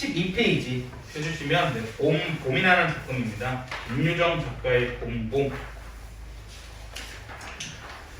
12페이지 해주시면 봄이라는 작품입니다. 김유정 작가의 봄.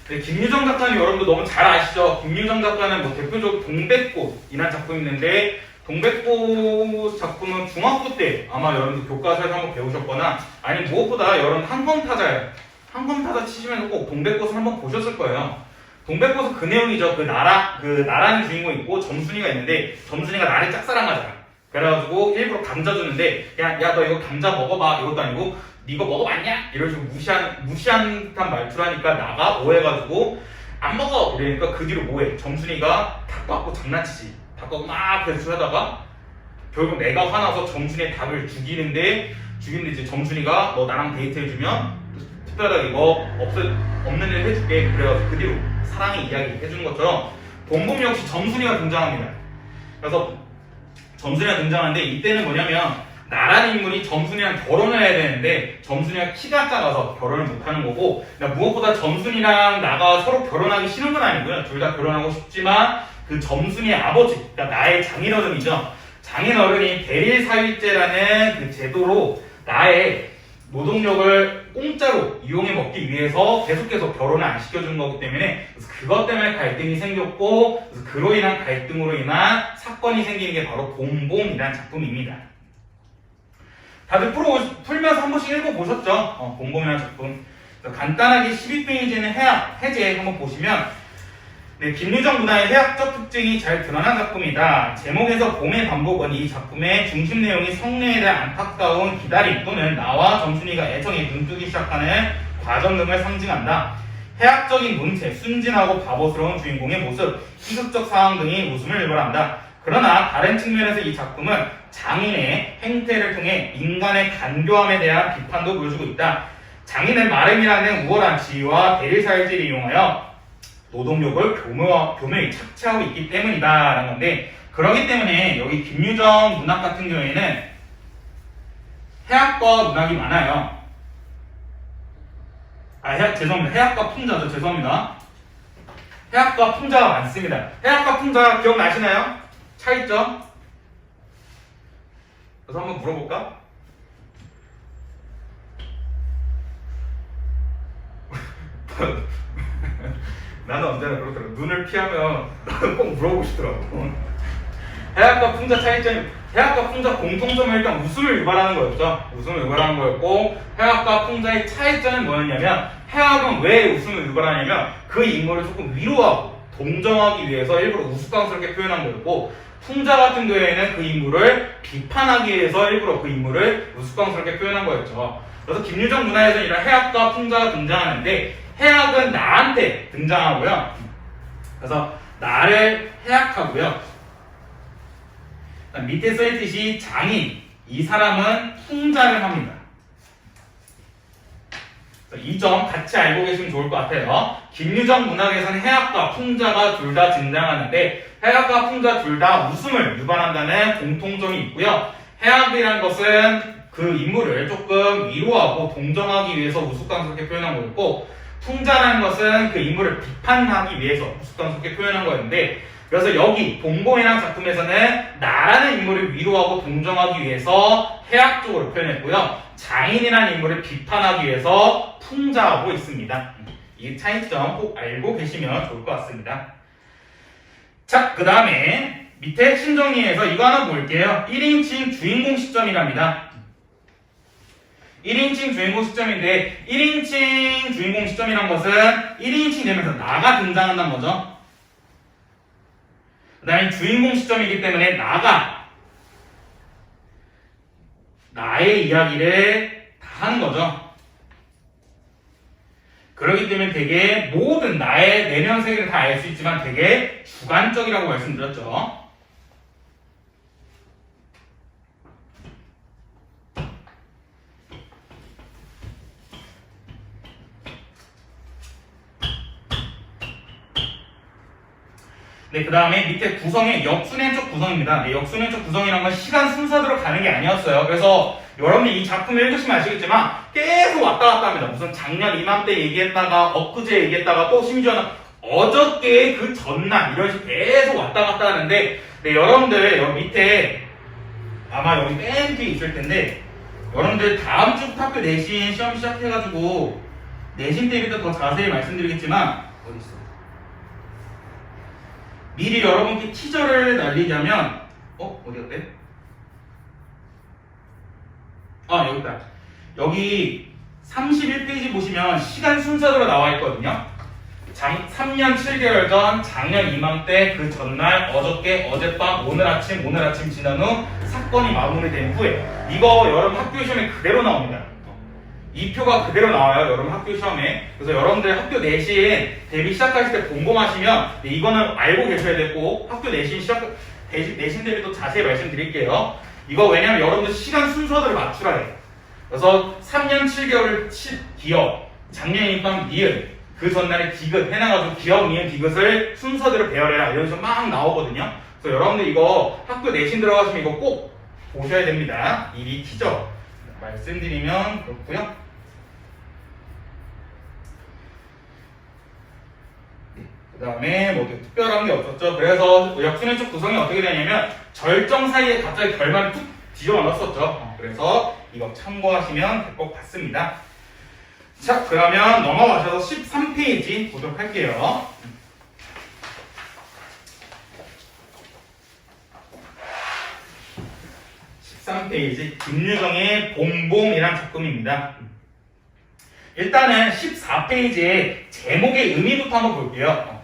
네, 김유정 작가는 여러분도 너무 잘 아시죠? 김유정 작가는 뭐 대표적으로 동백꽃이라는 작품이 있는데 동백꽃 작품은 중학교 때 아마 여러분들 교과서에서 한번 배우셨거나 아니면 무엇보다 여러분 한검타자예요. 한검타자 치시면 꼭 동백꽃을 한번 보셨을 거예요. 동백꽃은 그 내용이죠. 나라는 주인공이 있고 점순이가 있는데 점순이가 나를 짝사랑하잖아. 그래가지고 일부러 감자 주는데 야 너 이거 감자 먹어봐 이것도 아니고 니가 먹어봤냐? 이런 식으로 무시한 듯한 말투를 하니까 나가 오해가지고 안 먹어! 이러니까 그 뒤로 뭐해? 점순이가 닭 갖고 장난치지. 닭 갖고 막 배수하다가 결국 내가 화나서 점순이의 닭을 죽이는데 이제 점순이가 너 나랑 데이트해주면 특별하게 이거 없는 일 해줄게. 그래가지고 그 뒤로 사랑의 이야기 해주는 것처럼 봄봄 역시 점순이가 등장합니다. 그래서 점순이가 등장하는데 이때는 뭐냐면 나라는 인물이 점순이랑 결혼을 해야 되는데 점순이가 키가 작아서 결혼을 못하는 거고 무엇보다 점순이랑 나가 서로 결혼하기 싫은 건 아니고요. 둘 다 결혼하고 싶지만 그 점순이의 아버지, 그러니까 나의 장인어른이죠. 장인어른이 대릴사위제라는 그 제도로 나의 노동력을 공짜로 이용해 먹기 위해서 계속해서 결혼을 안 시켜준 거기 때문에 그것 때문에 갈등이 생겼고 그로 인한 갈등으로 인한 사건이 생기는 게 바로 봄봄이라는 작품입니다. 다들 풀면서 한 번씩 읽어보셨죠? 봄봄이라는 작품. 간단하게 12페이지는 해학, 해제 한번 보시면 김유정 문화의 해학적 특징이 잘 드러난 작품이다. 제목에서 봄의 반복은 이 작품의 중심 내용이 성례에 대한 안타까운 기다림 또는 나와 점순이가 애정에 눈뜨기 시작하는 과정 등을 상징한다. 해학적인 문체, 순진하고 바보스러운 주인공의 모습, 희극적 상황 등이 웃음을 유발한다. 그러나 다른 측면에서 이 작품은 장인의 행태를 통해 인간의 간교함에 대한 비판도 보여주고 있다. 장인은 마름이라는 우월한 지위와 대리사회제를 이용하여 노동력을 교묘히 착취하고 있기 때문이다 라는 건데 그렇기 때문에 여기 김유정 문학 같은 경우에는 해학과 문학이 많아요. 죄송합니다. 해학과 풍자죠. 죄송합니다. 해학과 풍자가 많습니다. 해학과 풍자 기억나시나요? 차이점? 그래서 한번 물어볼까? 나는 언제나 그렇더라고. 눈을 피하면 나는 꼭 물어보고 싶더라고. 해학과 풍자 차이점, 해학과 풍자 공통점은 일단 웃음을 유발하는 거였죠. 웃음을 유발하는 거였고 해학과 풍자의 차이점은 뭐였냐면 해학은 왜 웃음을 유발하냐면 그 인물을 조금 위로하고 동정하기 위해서 일부러 우스꽝스럽게 표현한 거였고 풍자 같은 경우에는 그 인물을 비판하기 위해서 일부러 그 인물을 우스꽝스럽게 표현한 거였죠. 그래서 김유정 문화에서는 이런 해학과 풍자가 등장하는데 해학은 나한테 등장하고요. 그래서 나를 해학하고요. 밑에 써있듯이 장인, 이 사람은 풍자를 합니다. 이 점 같이 알고 계시면 좋을 것 같아요. 김유정 문학에서는 해학과 풍자가 둘 다 등장하는데 해학과 풍자 둘 다 웃음을 유발한다는 공통점이 있고요. 해학이라는 것은 그 인물을 조금 위로하고 동정하기 위해서 우스꽝스럽게 표현한 거였고 풍자라는 것은 그 인물을 비판하기 위해서 우스꽝스럽게 표현한 거였는데 그래서 여기 봄봄이라는 작품에서는 나라는 인물을 위로하고 동정하기 위해서 해학적으로 표현했고요. 장인이라는 인물을 비판하기 위해서 풍자하고 있습니다. 이 차이점 꼭 알고 계시면 좋을 것 같습니다. 자, 그 다음에 밑에 신정리에서 이거 하나 볼게요. 1인칭 주인공 시점이랍니다. 1인칭 주인공 시점인데 1인칭 주인공 시점이란 것은 1인칭 되면서 나가 등장한다는 거죠. 그 다음에 주인공 시점이기 때문에 나의 이야기를 다 하는 거죠. 그렇기 때문에 되게 모든 나의 내면 세계를 다 알 수 있지만 되게 주관적이라고 말씀드렸죠. 네, 그 다음에 밑에 구성의 역순행적 구성입니다. 네, 역순행적 구성이란 건 시간 순서대로 가는 게 아니었어요. 그래서 여러분이 이 작품을 읽으시면 아시겠지만 계속 왔다 갔다 합니다. 무슨 작년 이맘때 얘기했다가 엊그제 얘기했다가 또 심지어는 어저께 그 전날 이런 식으로 계속 왔다 갔다 하는데 네, 여러분들 여기 밑에 아마 여기 맨 뒤에 있을 텐데 여러분들 다음 주부터 학교 내신 시험 시작해가지고 내신 때부터 더 자세히 말씀드리겠지만 어디 있어? 미리 여러분께 티저를 날리자면 어디 갔대? 여기 있다. 여기 31페이지 보시면 시간 순서대로 나와 있거든요. 3년 7개월 전, 작년 이맘때, 그 전날, 어저께, 어젯밤, 오늘 아침 지난 후 사건이 마무리된 후에 이거 여러분 학교 시험에 그대로 나옵니다. 이 표가 그대로 나와요. 여러분 학교 시험에. 그래서 여러분들 학교 내신 대비 시작하실 때 본검하시면 이거는 알고 계셔야 되고 학교 내신 내신 대비도 자세히 말씀드릴게요. 이거 왜냐면 여러분들 시간 순서대로 맞추라 해요. 그래서 3년 7개월 기억, 작년 입방 니은, 그 전날에 디귿 해놔가지고 기억, 니은, 디귿을 순서대로 배열해라 이런 식으로 막 나오거든요. 그래서 여러분들 이거 학교 내신 들어가시면 이거 꼭 보셔야 됩니다. 미리 티저 말씀드리면 그렇고요. 그 다음에 뭐 특별한 게 없었죠. 그래서 역순위적 구성이 어떻게 되냐면 절정 사이에 갑자기 결말을 툭 뒤집어 넣었었죠. 그래서 이거 참고하시면 될 것 같습니다. 자, 그러면 넘어가셔서 13페이지 보도록 할게요. 13페이지 김유정의 봄봄이란 작품입니다. 일단은 14페이지에 제목의 의미부터 한번 볼게요.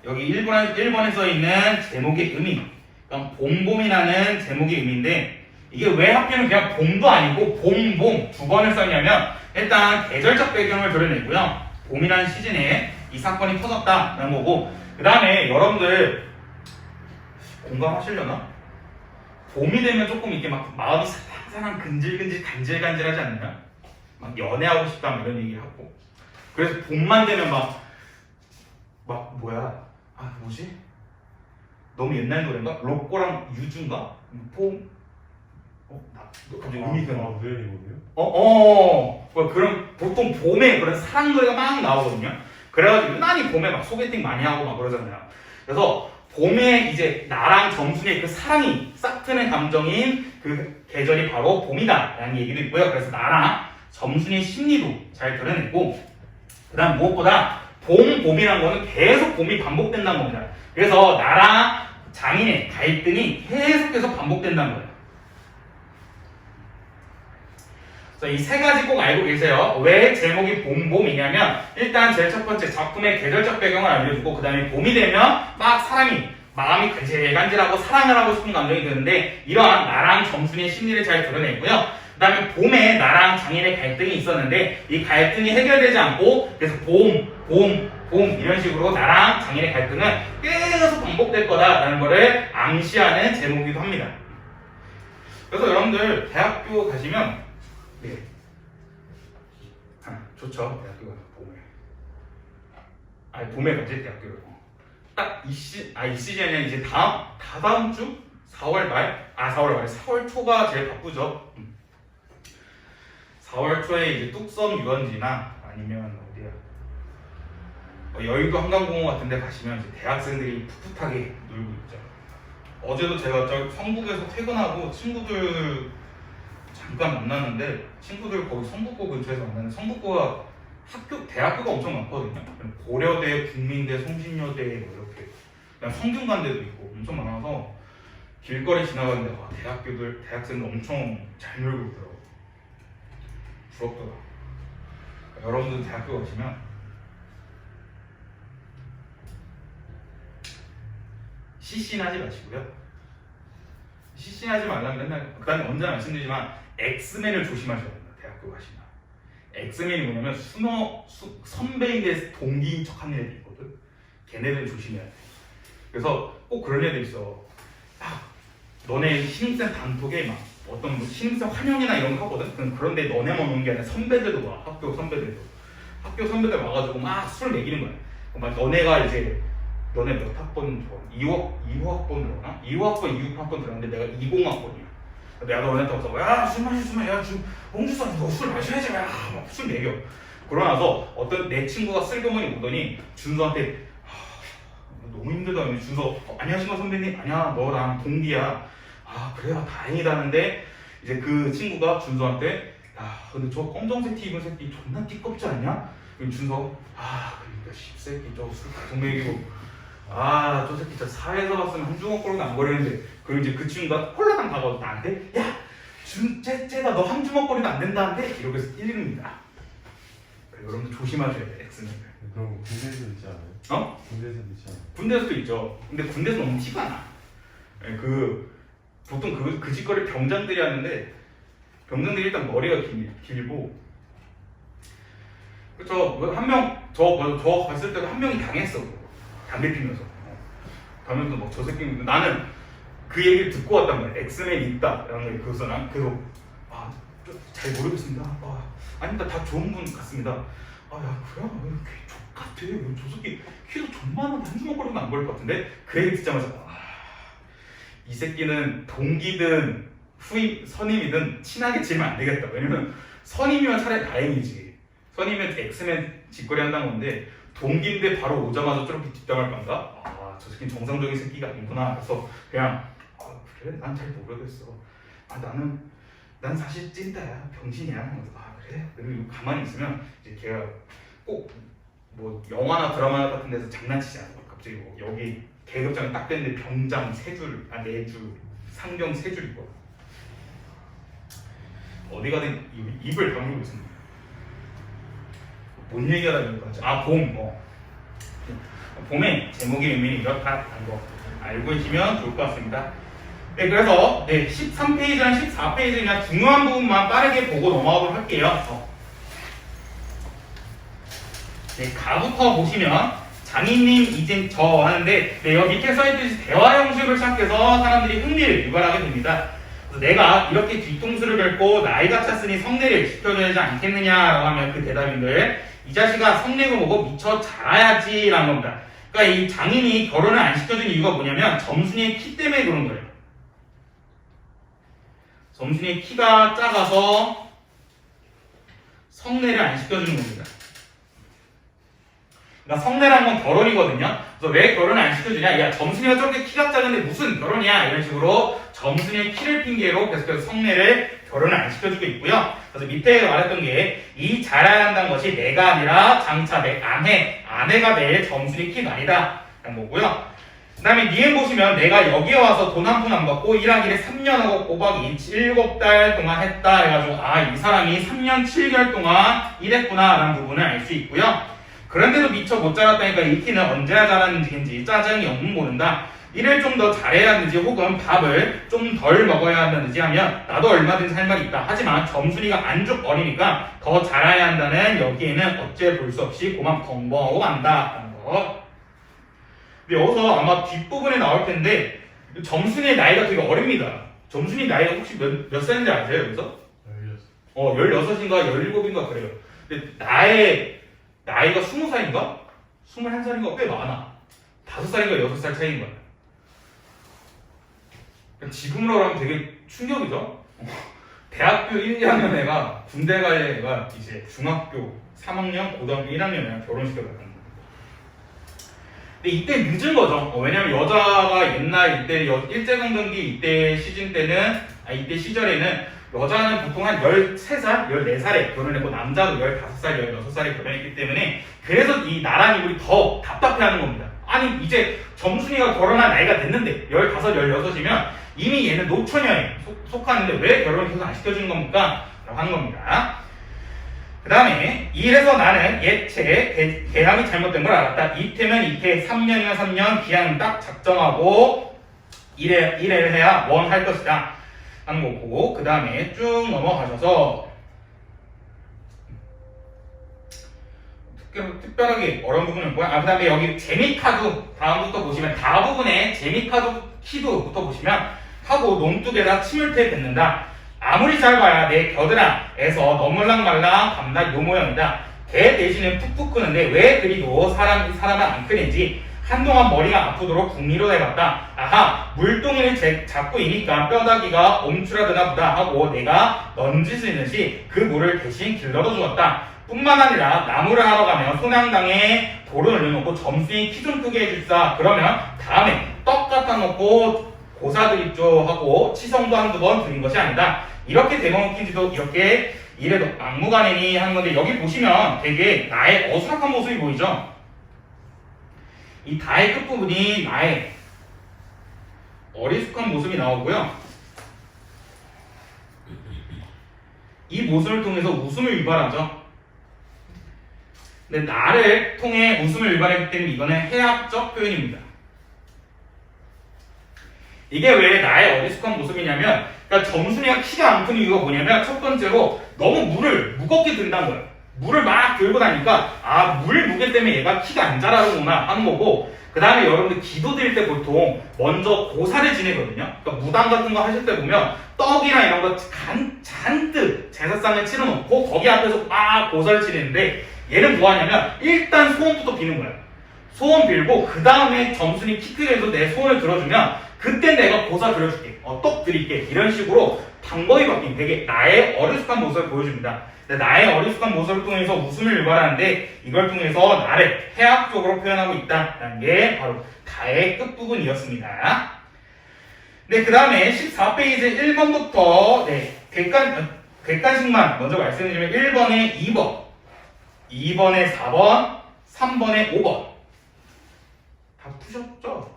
여기 1번에 써있는 제목의 의미. 그럼 봄봄이라는 제목의 의미인데 이게 왜 하필은 그냥 봄도 아니고 봄봄 두 번을 썼냐면 일단 계절적 배경을 드러내고요. 봄이라는 시즌에 이 사건이 터졌다라는 거고 그 다음에 여러분들 공감하시려나? 봄이 되면 조금 이렇게 막 마음이 사랑사랑 근질근질 간질간질하지 않나요? 막 연애하고 싶다 이런 얘기하고 그래서 봄만 되면 막 뭐야 뭐지? 너무 옛날 노래인가? 로꼬랑 유주인가? 봄? 갑자기 의미 그나 우연이거든요? 그럼 보통 봄에 그런 사랑 노래가 막 나오거든요. 그래가지고 유난히 봄에 막 소개팅 많이 하고 막 그러잖아요. 그래서 봄에 이제 나랑 정순이의 그 사랑이 싹트는 감정인 그 계절이 바로 봄이다 라는 얘기도 있고요. 그래서 나랑 정순이의 심리도 잘 드러냈고 그 다음 무엇보다 봄이란 거는 계속 봄이 반복된다는 겁니다. 그래서 나랑 장인의 갈등이 계속해서 반복된다는 거예요. 이 세 가지 꼭 알고 계세요. 왜 제목이 봄봄이냐면 일단 제일 첫 번째 작품의 계절적 배경을 알려주고 그 다음에 봄이 되면 막 사람이 마음이 간질간질하고 사랑을 하고 싶은 감정이 드는데 이러한 나랑 정순이의 심리를 잘 드러내고요. 그 다음에 봄에 나랑 장인의 갈등이 있었는데 이 갈등이 해결되지 않고 그래서 봄 이런 식으로 나랑 장인의 갈등은 계속 반복될 거다라는 거를 암시하는 제목이기도 합니다. 그래서 여러분들 대학교 가시면 네. 좋죠. 대학교가 봄에 가지 대학교를. 딱 이 시즌이 아니라 이제 다다음 주 4월 말 4월 초가 제일 바쁘죠. 4월 초에 이제 뚝섬 유원지나 아니면 어디야 여의도 한강공원 같은데 가시면 이제 대학생들이 풋풋하게 놀고 있죠. 어제도 제가 저 성북에서 퇴근하고 친구들 잠깐 만났는데 친구들 거기 성북고 근처에서 만났는데 성북고가 대학교가 엄청 많거든요. 고려대, 국민대, 성신여대 뭐 이렇게 그냥 성균관대도 있고 엄청 많아서 길거리 지나가는데 대학생들 엄청 잘 놀고 있더라고요. 부럽더라. 여러분들 대학교 가시면 시신하지 마시고요. 시신하지 말라면 맨날 그다음에 언제나 말씀드리지만 엑스맨을 조심하셔야 됩니다. 대학교 가시면 엑스맨이 뭐냐면 선배인데 동기인 척하는 애들 있거든. 걔네들 조심해야 돼. 그래서 꼭 그런 애들 있어. 너네 신입생 단톡에 막 어떤 신입생 환영이나 이런 거 하거든. 그런데 너네만 오는 게 아니라 선배들도 와. 학교 선배들 와가지고 막 술 먹이는 거야. 막 너네가 이제 너네 몇 학번 좋아? 2호학번 들어나? 2호학번, 2학번 들어갔는데 내가 20학번이야. 내가 너네한테 와서 야 술 마셔 야 지금 홍주사 너 술 마셔야지 술 먹여. 그러고 나서 어떤 내 친구가 슬그머니 오더니 준서한테 너무 힘들다. 준서 안녕하십니까 선배님. 아니야 너 나랑 동기야. 아 그래요 다행이다 하는데 이제 그 친구가 준서한테 야 근데 저 검정색 티 입은 새끼 존나 띠껍지 않냐? 그럼 준서 아 그러니까 씹새끼 저술 계속 먹이고 아 저 새끼 진짜 사회에서 봤으면 한 주먹 거리도 안 거리는데 그리고 이제 그 친구가 콜라당 다가와서 나한테 야 쟤가 너 한 주먹 거리도 안 된다는데 이러고 해서 찔립니다. 여러분들 조심하셔야 돼 엑스는. 그럼 군대에서 있지 않아요? 어? 군대에서 있지 않아요? 군대에서도 있죠. 근데 군대에서 너무 티가 나. 보통 그 짓거리 병장들이 하는데 병장들이 일단 머리가 길고 그쵸 저 봤을 때도 한 명이 당했어. 담배 피면서 가면서 막 저 새끼 나는 그 얘기를 듣고 왔단 말이야. 엑스맨이 있다 라는 걸 그래서 난 계속 잘 모르겠습니다. 아닙니다. 다 좋은 분 같습니다. 야 그래? 걔 족같아. 저 새끼 키도 존만한데 한 주먹거리면 안 걸릴 것 같은데? 그 얘기 듣자마자 이 새끼는 동기든 선임이든 친하게 지내면 안 되겠다. 왜냐면 선임이면 차라리 다행이지. 선임이면 엑스맨 짓거리 한다는 건데 동기인데 바로 오자마자 저렇게 뒷담할 건가? 저 새끼는 정상적인 새끼가 아니구나. 그래서 그냥 그래? 난 잘 모르겠어. 난 사실 찐따야. 병신이야. 그래? 그리고 가만히 있으면 이제 걔가 꼭 뭐 영화나 드라마 같은 데서 장난치지 않아. 갑자기 뭐 여기 계급장이 딱 됐는데 병장 3줄, 4줄, 상병 3줄 있고 어디 가든 입을 다물고 있습니다. 뭔 얘기하다 보니까 봄의 제목의 의미는 이렇다는 거 알고 계시면 좋을 것 같습니다. 네, 그래서 13페이지랑 14페이지 그냥 중요한 부분만 빠르게 보고 넘어가도록 할게요. 네, 가부터 보시면 장인님 이젠 저 하는데 여기 밑에 써있듯이 대화 형식을 시작해서 사람들이 흥미를 유발하게 됩니다. 그래서 내가 이렇게 뒤통수를 밟고 나이가 찼으니 성례를 시켜줘야 하지 않겠느냐라고 하면 그 대답인데 이 자식아 성례고 뭐고 미쳐 자라야지 라는 겁니다. 그러니까 이 장인이 결혼을 안 시켜준 이유가 뭐냐면 점순이의 키 때문에 그런 거예요. 점순이의 키가 작아서 성례를 안 시켜주는 겁니다. 그러니까 성례란 건 결혼이거든요. 그래서 왜 결혼을 안 시켜주냐? 야 점순이가 저렇게 키가 작은데 무슨 결혼이야? 이런 식으로 점순이의 키를 핑계로 계속해서 성례를 결혼을 안 시켜주고 있고요. 그래서 밑에 말했던 게 이 자라야 한다는 것이 내가 아니라 장차 내 아내가 낼 점순이 키가 아니다 라는 거고요. 그 다음에 니은 보시면 내가 여기에 와서 돈 한 푼 안 받고 일하기를 3년하고 꼬박이 7달 동안 했다 해가지고 이 사람이 3년 7개월 동안 일했구나 라는 부분을 알 수 있고요. 그런데도 미처 못 자랐다니까 이 키는 언제나 자랐는지 짜증이 없는 모른다. 일을 좀 더 잘해야 하는지 혹은 밥을 좀 덜 먹어야 한다든지 하면 나도 얼마든지 할 말이 있다. 하지만 점순이가 안죽 어리니까 더 잘해야 한다는 여기에는 어째 볼 수 없이 고만 벙벙하고 간다. 라는 거. 근데 여기서 아마 뒷부분에 나올 텐데 점순이의 나이가 되게 어립니다. 점순이 나이가 혹시 몇 살인지 아세요? 여기서? 16인가 17인가 그래요. 근데 나이가 20살인가? 21살인가 꽤 많아. 5살인가 6살 차이인 거야. 지금으로 하면 되게 충격이죠? 대학교 1, 2학년 애가 군대 갈 애가 이제 중학교 3학년, 고등학교 1학년이랑 결혼시켜가는 거예요. 근데 이때 늦은 거죠. 왜냐면 여자가 옛날 이때 일제강점기 이때 이때 시절에는 여자는 보통 한 13살, 14살에 결혼했고 남자도 15살, 16살에 결혼했기 때문에 그래서 이 나란 이불이 더 답답해하는 겁니다. 아니 이제 점순이가 결혼한 나이가 됐는데 15, 16이면 이미 얘는 노처녀에 속하는데 왜 결혼을 계속 안 시켜주는 겁니까? 라고 하는 겁니다. 그 다음에 이래서 나는 예체 계약이 잘못된 걸 알았다. 이태면 이태 3년이면 3년 기한은 딱 작정하고 이래를 해야 원 할 것이다 하는 거고 그 다음에 쭉 넘어가셔서 특별하게 어려운 부분은 뭐야? 그 다음에 여기 재미카드 다음부터 보시면 다 부분에 재미카드 키도부터 보시면 하고 논둑에다 침을테 뱉는다. 아무리 잘 봐야 내 겨드랑에서 너물랑말랑 밤낮 요 모양이다. 개 대신은 푹푹 끄는데 왜 그리도 사람은 안 크는지 한동안 머리가 아프도록 국리로 해봤다. 아하 물동이를 잡고 이니까 뼈다귀가 옴츠라드나 보다 하고 내가 넌지시듯이 그 물을 대신 길러도 주었다. 뿐만 아니라 나무를 하러 가면 소량당에 돌을 올려놓고 점수이 키 좀 크게 해줄사. 그러면 다음에 떡 갖다 놓고 고사드립조 하고 치성도 한두 번 드린 것이 아니다. 이렇게 대명킨지도 이렇게 이래도 막무가내니 하는 건데, 여기 보시면 되게 나의 어수락한 모습이 보이죠? 이 다의 끝부분이 나의 어리숙한 모습이 나오고요. 이 모습을 통해서 웃음을 유발하죠. 근데 나를 통해 웃음을 유발했기 때문에 이거는 해학적 표현입니다. 이게 왜 나의 어리숙한 모습이냐면, 그러니까 점순이가 키가 안 큰 이유가 뭐냐면, 첫 번째로 너무 물을 무겁게 든다는 거예요. 물을 막 들고 다니까 물 무게 때문에 얘가 키가 안 자라는구나 하는 거고, 그 다음에 여러분들 기도 드릴 때 보통 먼저 고사를 지내거든요. 그러니까 무당 같은 거 하실 때 보면 떡이나 이런 거 잔뜩 제사상을 치러놓고 거기 앞에서 막 고사를 지내는데, 얘는 뭐 하냐면 일단 소원부터 비는 거예요. 소원 빌고 그 다음에 점순이 키 크게 해서 내 소원을 들어주면 그때 내가 고사 드려줄게, 떡 드릴게, 이런 식으로 방법이 바뀐, 되게 나의 어리숙한 모습을 보여줍니다. 나의 어리숙한 모습을 통해서 웃음을 유발하는데, 이걸 통해서 나를 해학적으로 표현하고 있다는 게 바로 다의 끝부분이었습니다. 네, 그 다음에 14페이지 1번부터 객관식만 먼저 말씀드리면 1번에 2번, 2번에 4번, 3번에 5번 다 푸셨죠?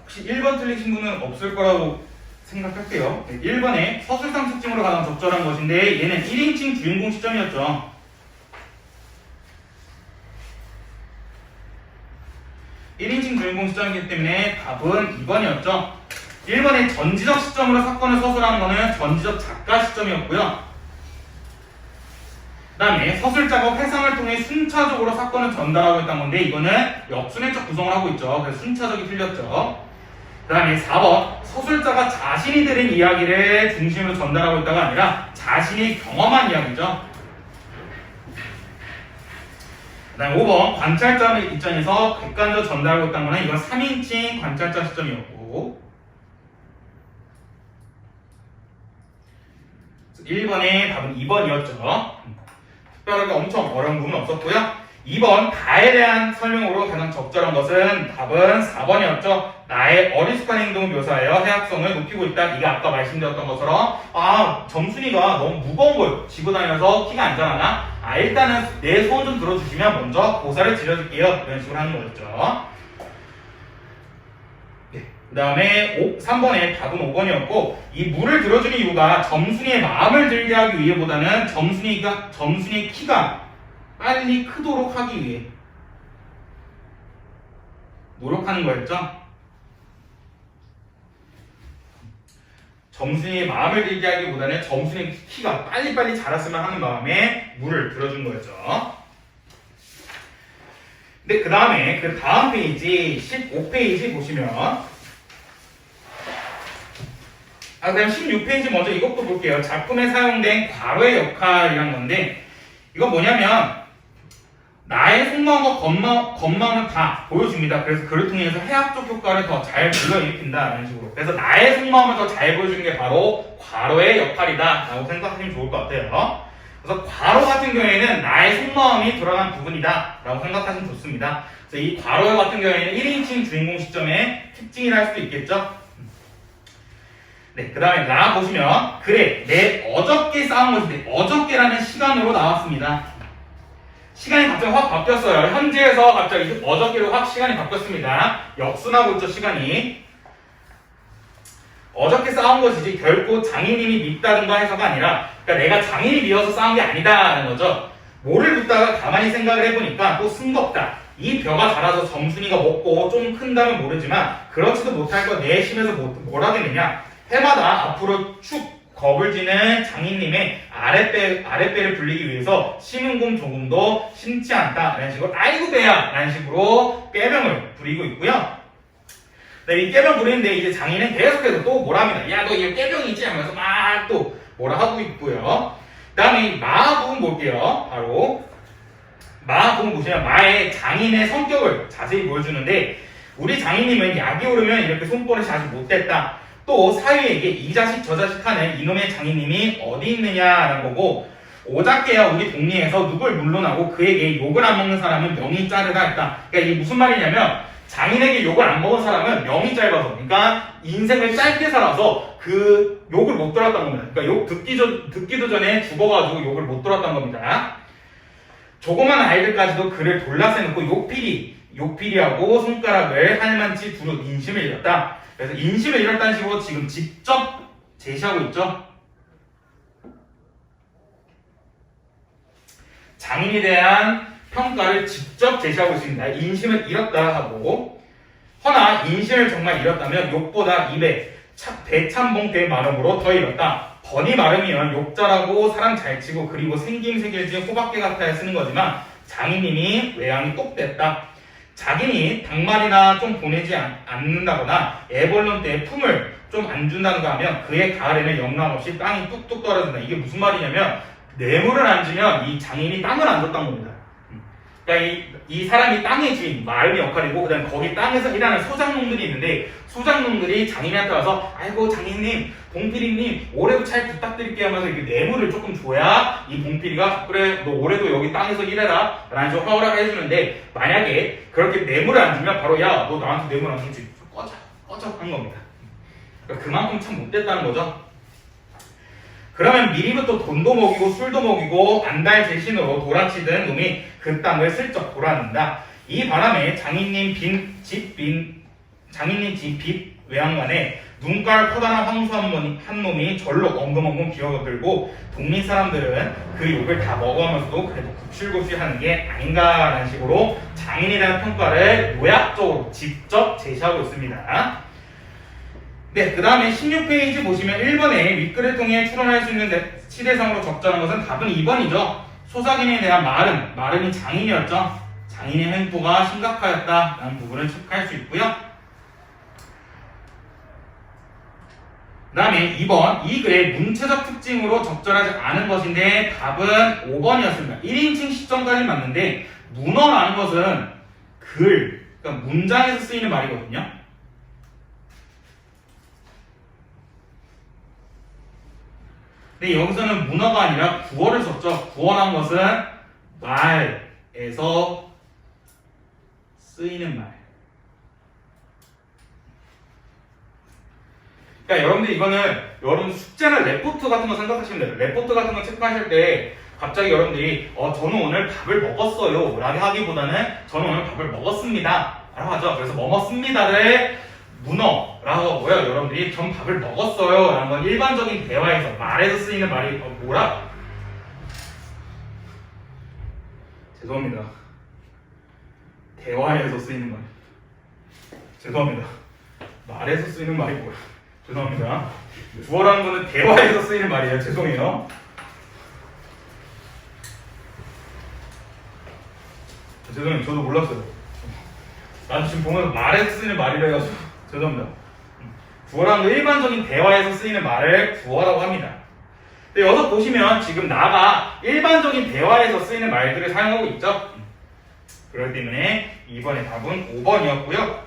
혹시 1번 틀리신 분은 없을 거라고 생각할게요. 1번에 서술상 특징으로 가장 적절한 것인데, 얘는 1인칭 주인공 시점이었죠. 주인공 시점이기 때문에 답은 2번이었죠. 1번에 전지적 시점으로 사건을 서술하는 것은 전지적 작가 시점이었고요. 그 다음에 서술자가 회상을 통해 순차적으로 사건을 전달하고 있다는 건데, 이거는 역순회적 구성을 하고 있죠. 그래서 순차적이 틀렸죠. 그 다음에 4번, 서술자가 자신이 들은 이야기를 중심으로 전달하고 있다가 아니라 자신이 경험한 이야기죠. 그 다음에 5번, 관찰자 입장에서 객관적으로 전달하고 있다는 거는 이건 3인칭 관찰자 시점이었고, 1번의 답은 2번이었죠. 특별하게 엄청 어려운 부분은 없었고요. 2번, 다에 대한 설명으로 가장 적절한 것은 답은 4번이었죠. 나의 어리숙한 행동을 묘사하여 해학성을 높이고 있다. 이게 아까 말씀드렸던 것처럼 점순이가 너무 무거운 거예요. 지고 다니면서 키가 안 자라나? 일단은 내 소원 좀 들어주시면 먼저 고사를 지려줄게요. 이런 식으로 하는 거였죠. 네. 그 다음에 3번의 답은 5번이었고, 이 물을 들어주는 이유가 점순이의 마음을 들게 하기 위해보다는 점순이의 키가 빨리 크도록 하기 위해 노력하는 거였죠. 점순이의 마음을 들게 하기보다는 점순이의 키가 빨리빨리 자랐으면 하는 마음에 물을 들어준 거였죠. 근데 그 다음에 그 다음 페이지 15페이지 보시면, 그다음 16페이지 먼저 이것도 볼게요. 작품에 사용된 괄호의 역할이란 건데, 이건 뭐냐면 나의 속마음과 겉마음을 다 보여줍니다. 그래서 그를 통해서 해학적 효과를 더 잘 불러일으킨다, 이런 식으로. 그래서 나의 속마음을 더 잘 보여주는 게 바로 괄호의 역할이다 라고 생각하시면 좋을 것 같아요. 그래서 괄호 같은 경우에는 나의 속마음이 들어간 부분이다 라고 생각하시면 좋습니다. 그래서 이 괄호 같은 경우에는 1인칭 주인공 시점의 특징이라 할 수도 있겠죠. 네, 그 다음에 라 보시면, 그래, 내 어저께 싸운 것인데, 어저께라는 시간으로 나왔습니다. 시간이 갑자기 확 바뀌었어요. 현재에서 갑자기 어저께로 확 시간이 바뀌었습니다. 역순하고 있죠, 시간이. 어저께 싸운 것이지 결코 장인님이 밉다든가 해서가 아니라, 그러니까 내가 장인이 미워서 싸운 게 아니다라는 거죠. 뭐를 묻다가 가만히 생각을 해보니까 또 싱겁다. 이 벼가 자라서 점순이가 먹고 좀 큰다면 모르지만 그렇지도 못할 거 내심에서 뭘 하겠느냐. 해마다 앞으로 축 겁을 지는 장인님의 아랫배를 불리기 위해서 심은 곰 조금도 심지 않다 라는 식으로 아이고 배야 라는 식으로 꾀병을 부리고 있고요. 네, 이 꾀병 부리는데 이제 장인은 계속해서 또 뭐라 합니다. 야, 너 이거 꾀병이지 하면서 막 또 뭐라 하고 있고요. 그 다음에 이 마 부분 볼게요. 바로 마 부분 보시면 마의 장인의 성격을 자세히 보여주는데, 우리 장인님은 약이 오르면 이렇게 손버릇이 아주 못됐다. 또 사위에게 이 자식 저 자식 하는 이놈의 장인님이 어디 있느냐라는 거고, 오작계야 우리 동리에서 누굴 물러나고 그에게 욕을 안 먹는 사람은 명이 자르다 했다. 그러니까 이게 무슨 말이냐면 장인에게 욕을 안 먹은 사람은 명이 짧아서, 그러니까 인생을 짧게 살아서 그 욕을 못 들었던 겁니다. 그러니까 욕 듣기도 전에 죽어가지고 욕을 못 들었던 겁니다. 조그만 아이들까지도 그를 돌라세놓고 욕피리하고 손가락을 할만치 두루 인심을 잃었다. 그래서 인심을 잃었다는 식으로 지금 직접 제시하고 있죠. 장인에 대한 평가를 직접 제시하고 있습니다. 인심을 잃었다 하고, 허나 인심을 정말 잃었다면 욕보다 입에 대참봉 된 마름으로 더 잃었다. 번이 마름이면 욕잘하고 사람 잘 치고 그리고 생김새길지 호박개 같아야 쓰는 거지만 장인님이 외양이 똑됐다. 자기니 닭말이나 좀 보내지 않는다거나 애벌론 때 품을 좀 안 준다는가 하면 그의 가을에는 영락없이 땅이 뚝뚝 떨어진다. 이게 무슨 말이냐면 뇌물을 안 주면 이 장인이 땅을 안 줬다는 겁니다. 그러니까 이 사람이 땅의 주인, 마을의 역할이고, 그 다음에 거기 땅에서 일하는 소장농들이 있는데, 소장농들이 장인한테 와서, 아이고, 장인님, 봉필이님, 올해도 잘 부탁드릴게요 하면서 이렇게 뇌물을 조금 줘야 이 봉필이가, 그래, 너 올해도 여기 땅에서 일해라. 라는 식으로 허락을 해주는데, 만약에 그렇게 뇌물을 안 주면 바로, 야, 너 나한테 뇌물 안 주지. 꺼져. 한 겁니다. 그러니까 그만큼 참 못됐다는 거죠. 그러면 미리부터 돈도 먹이고 술도 먹이고 안달재신으로 돌아치던 놈이 그 땅을 슬쩍 돌아는다. 이 바람에 장인님 집 외양간에 눈깔 커다란 황소 한 놈이 절로 엉금엉금 기어들고 동리 사람들은 그 욕을 다 먹어가면서도 그래도 굽실굽실 하는 게 아닌가라는 식으로 장인에 대한 평가를 요약적으로 직접 제시하고 있습니다. 네, 그 다음에 16페이지 보시면 1번에 윗글을 통해 추론할 수 있는 시대상으로 적절한 것은 답은 2번이죠. 소작인에 대한 말음이 장인이었죠. 장인의 횡포가 심각하였다라는 부분을 체크할 수 있고요. 그 다음에 2번, 이 글의 문체적 특징으로 적절하지 않은 것인데 답은 5번이었습니다. 1인칭 시점까지 맞는데 문어라는 것은 그러니까 문장에서 쓰이는 말이거든요. 근데 여기서는 문어가 아니라 구어를 썼죠. 구어란 것은 말에서 쓰이는 말. 그러니까 여러분들 이거는 여러분 숙제나 레포트 같은 거 생각하시면 돼요. 레포트 같은 거 체크하실 때 갑자기 여러분들이 저는 오늘 밥을 먹었어요 라고 하기보다는 저는 오늘 밥을 먹었습니다 라고 하죠. 그래서 먹었습니다를 문어라고 하고요. 여러분들이 전 밥을 먹었어요 라는 건 일반적인 대화에서 말에서 쓰이는 말이 뭐라? 죄송합니다. 대화에서 쓰이는 말. 죄송합니다. 말에서 쓰이는 말이 뭐야? 죄송합니다. 주어라는 거는 대화에서 쓰이는 말이에요. 죄송해요. 죄송해요. 저도 몰랐어요. 나도 지금 보면서 말에서 쓰이는 말이라 해가지고 죄송합니다. 구어라는 건 일반적인 대화에서 쓰이는 말을 구어라고 합니다. 근데 여기서 보시면 지금 나가 일반적인 대화에서 쓰이는 말들을 사용하고 있죠. 그렇기 때문에 2번의 답은 5번이었고요.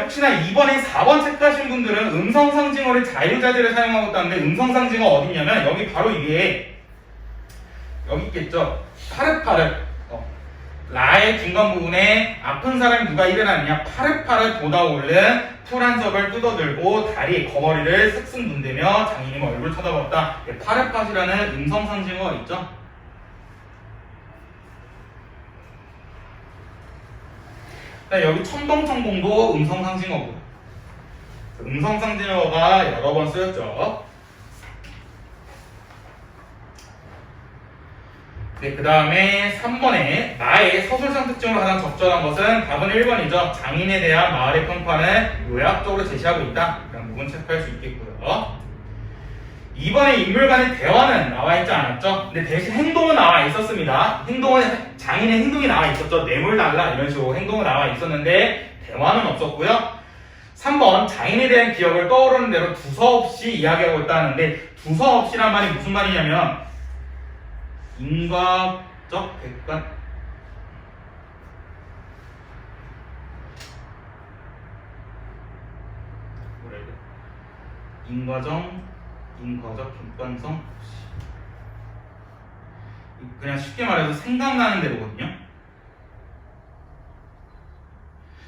혹시나 2번에 4번 체크하신 분들은 음성상징어를 자유자재를 사용하고 있다는데 음성상징어 어디냐면 여기 바로 이게 여기 있겠죠. 파릇파릇. 라의 중간 부분에 아픈 사람이 누가 일어났느냐 파릇파릇 돋아오른 풀 한 접을 뜯어들고 다리 거머리를 쓱쓱 문대며 장인님 얼굴을 쳐다봤다. 파릇파릇이라는 음성상징어가 있죠. 여기 첨벙첨벙도 음성상징어고요. 음성상징어가 여러 번 쓰였죠. 네, 그 다음에 3번에 나의 서술상 특징으로 가장 적절한 것은 답은 1번이죠. 장인에 대한 마을의 평판을 요약적으로 제시하고 있다. 이런 부분 체크할 수 있겠고요. 2번에 인물 간의 대화는 나와 있지 않았죠. 근데 대신 행동은 나와 있었습니다. 장인의 행동이 나와 있었죠. 뇌물 달라 이런 식으로 행동은 나와 있었는데 대화는 없었고요. 3번 장인에 대한 기억을 떠오르는 대로 두서없이 이야기하고 있다는데 두서없이란 말이 무슨 말이냐면 인과적 객관 인과적 객관성 없이 그냥 쉽게 말해서 생각나는 대로거든요.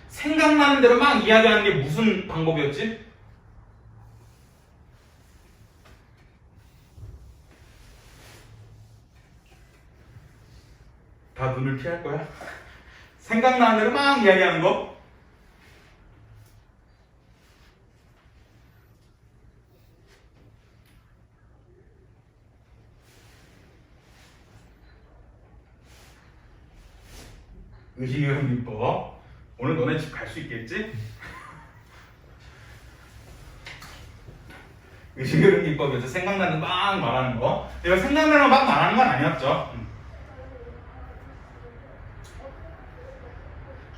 생각나는 대로 막 이야기하는 게 무슨 방법이었지? 다 눈을 피할 거야? 생각나는 대로 막 이야기하는 거? 의식의 비법. 오늘 너네 집 갈 수 있겠지? 의식의 비법에서 생각나는 막 말하는 거. 내가 생각나는 막 말하는 건 아니었죠.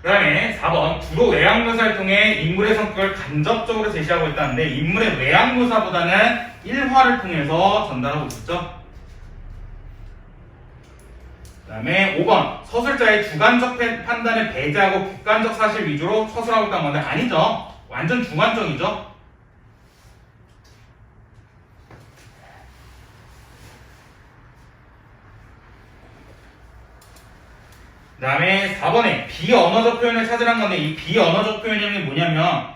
그 다음에 4번 주로 외양묘사를 통해 인물의 성격을 간접적으로 제시하고 있다는데 인물의 외양묘사보다는 일화를 통해서 전달하고 있었죠. 그 다음에 5번 서술자의 주관적 판단을 배제하고 객관적 사실 위주로 서술하고 있다는 건데 아니죠. 완전 주관적이죠. 그 다음에 4번에 비언어적 표현을 찾으라는 건데 이 비언어적 표현이 뭐냐면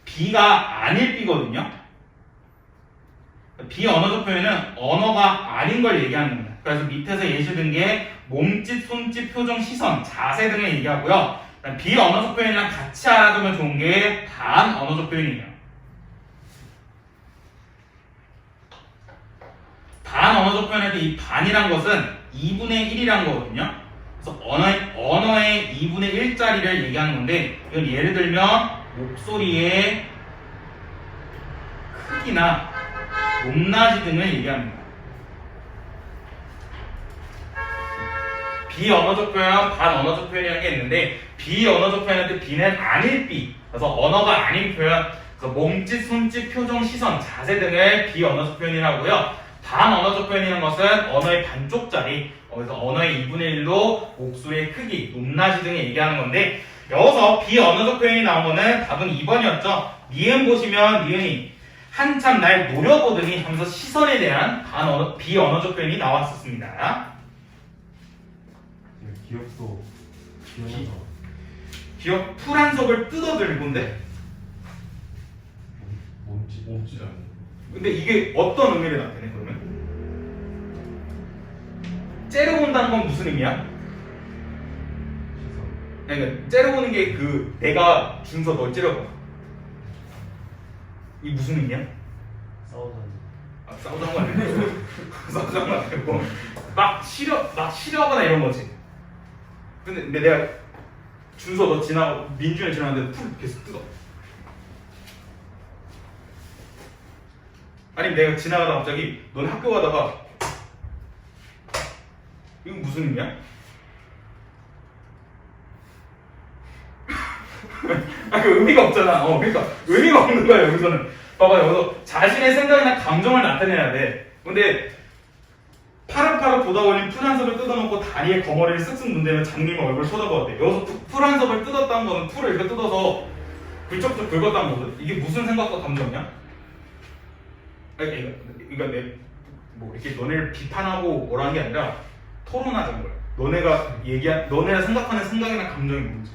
비가 아닐 비거든요. 비언어적 표현은 언어가 아닌 걸 얘기하는 겁니다. 그래서 밑에서 예시 든 게 몸짓, 손짓, 표정, 시선, 자세 등을 얘기하고요. 비언어적 표현이랑 같이 알아두면 좋은 게 반언어적 표현이에요. 반언어적 표현할 때 이 반이란 것은 2분의 1이란 거거든요. 그래서 언어의 2분의 1짜리를 얘기하는 건데 이건 예를 들면 목소리의 크기나 높낮이 등을 얘기합니다. 비언어적 표현, 반언어적 표현이라는 게 있는데 비언어적 표현할 때 비는 아닐 비, 그래서 언어가 아닌 표현, 그래서 몸짓, 손짓, 표정, 시선, 자세 등을 비언어적 표현이라고요. 반언어적 표현이라는 것은 언어의 반쪽짜리, 그래서 언어의 2분의 1로 목소리의 크기, 높낮이 등을 얘기하는 건데 여기서 비언어적 표현이 나온 거는 답은 2번이었죠. 니은 보시면 니은이 한참 날 노려보더니 하면서 시선에 대한 비언어적 표현이 나왔었습니다. 기억도 기억나서 기억 풀한석을 뜯어들고인데 몸짓 않는. 근데 이게 어떤 의미를 나타내 그러면? 째려본다는 건 무슨 의미야? 시선. 그러니까 째려보는 게 그 내가 준서 널 째려봐. 이 무슨 의미야? 싸우자는. 아, 싸우자는 거 아니고 싸우자는 거 아니고 막 싫어하거나 이런 거지. 근데 내가 준서 너 지나고 민준이 지나는데 풀 계속 뜯어. 아니면 내가 지나가다 갑자기 너네 학교 가다가 이건 무슨 의미야? 아, 그 의미가 없잖아. 그러니까 의미가 없는 거야 여기서는. 봐봐 여기서 자신의 생각이나 감정을 나타내야 돼. 근데 파릇파릇 보다 보니 풀 한 섭을 뜯어놓고 다리에 거머리를 쓱쓱 문대면 장님의 얼굴을 쳐다봐야 돼. 여기서 풀 한 섭을 뜯었다는 거는 풀을 이렇게 뜯어서 굴쩍쭉 긁었다는 거거든. 이게 무슨 생각과 감정이야? 그러니까 뭐 이렇게 너네를 비판하고 뭐라는 게 아니라 토론하자는 거야. 너네가 생각하는 생각이나 감정이 뭔지.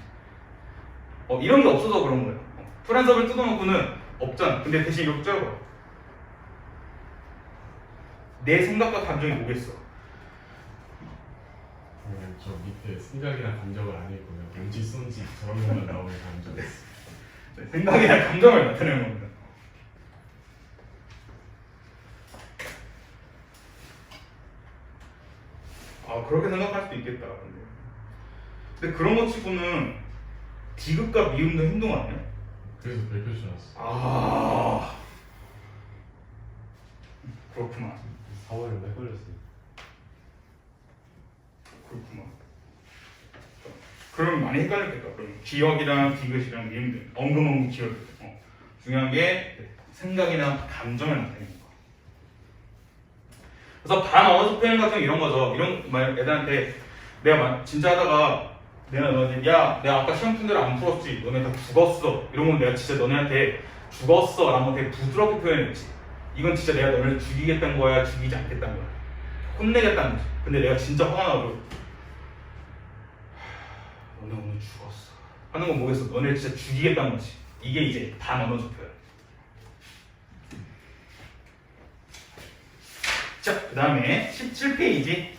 이런 게 없어서 그런 거야. 풀 한 섭을 뜯어놓고는 없잖아. 근데 대신 이렇게 쪄봐. 내 생각과 감정이 뭐겠어? 저 밑에 생각이나 감정을 안 읽고요. 몸짓, 손짓 저런 것만 나오는 감정. 생각이나 감정을 나타내는 겁니다. 그렇게 생각할 수도 있겠다. 근데 그런 것 치고는 디귿과 미음도 행동 아니야? 그래서 별표 줄 알았어. 그렇구나. 4월에 헷갈렸어요. 그렇구나. 그럼 많이 헷갈렸겠다. 그럼 기억이랑 디귿이랑 미음들, 엉금엉금 기억. 중요한 게 생각이나 감정을 나타내는 거. 그래서 반언어적 표현 같은 거 이런 거죠. 이런 말 애들한테 내가 진짜 하다가 내가 너네 내가 아까 시험 푼 대로 안 풀었지. 너네 다 죽었어. 이런 건 내가 진짜 너네한테 죽었어 라는 거 되게 부드럽게 표현했지. 이건 진짜 내가 너네를 죽이겠다는 거야, 죽이지 않겠다는 거야. 혼내겠다는 거지. 근데 내가 진짜 화가 나가지고 너네 오늘 죽었어 하는 건 뭐겠어. 너네 진짜 죽이겠다는 거지. 이게 이제 반 언어 좁혀요. 자, 그 다음에 17페이지.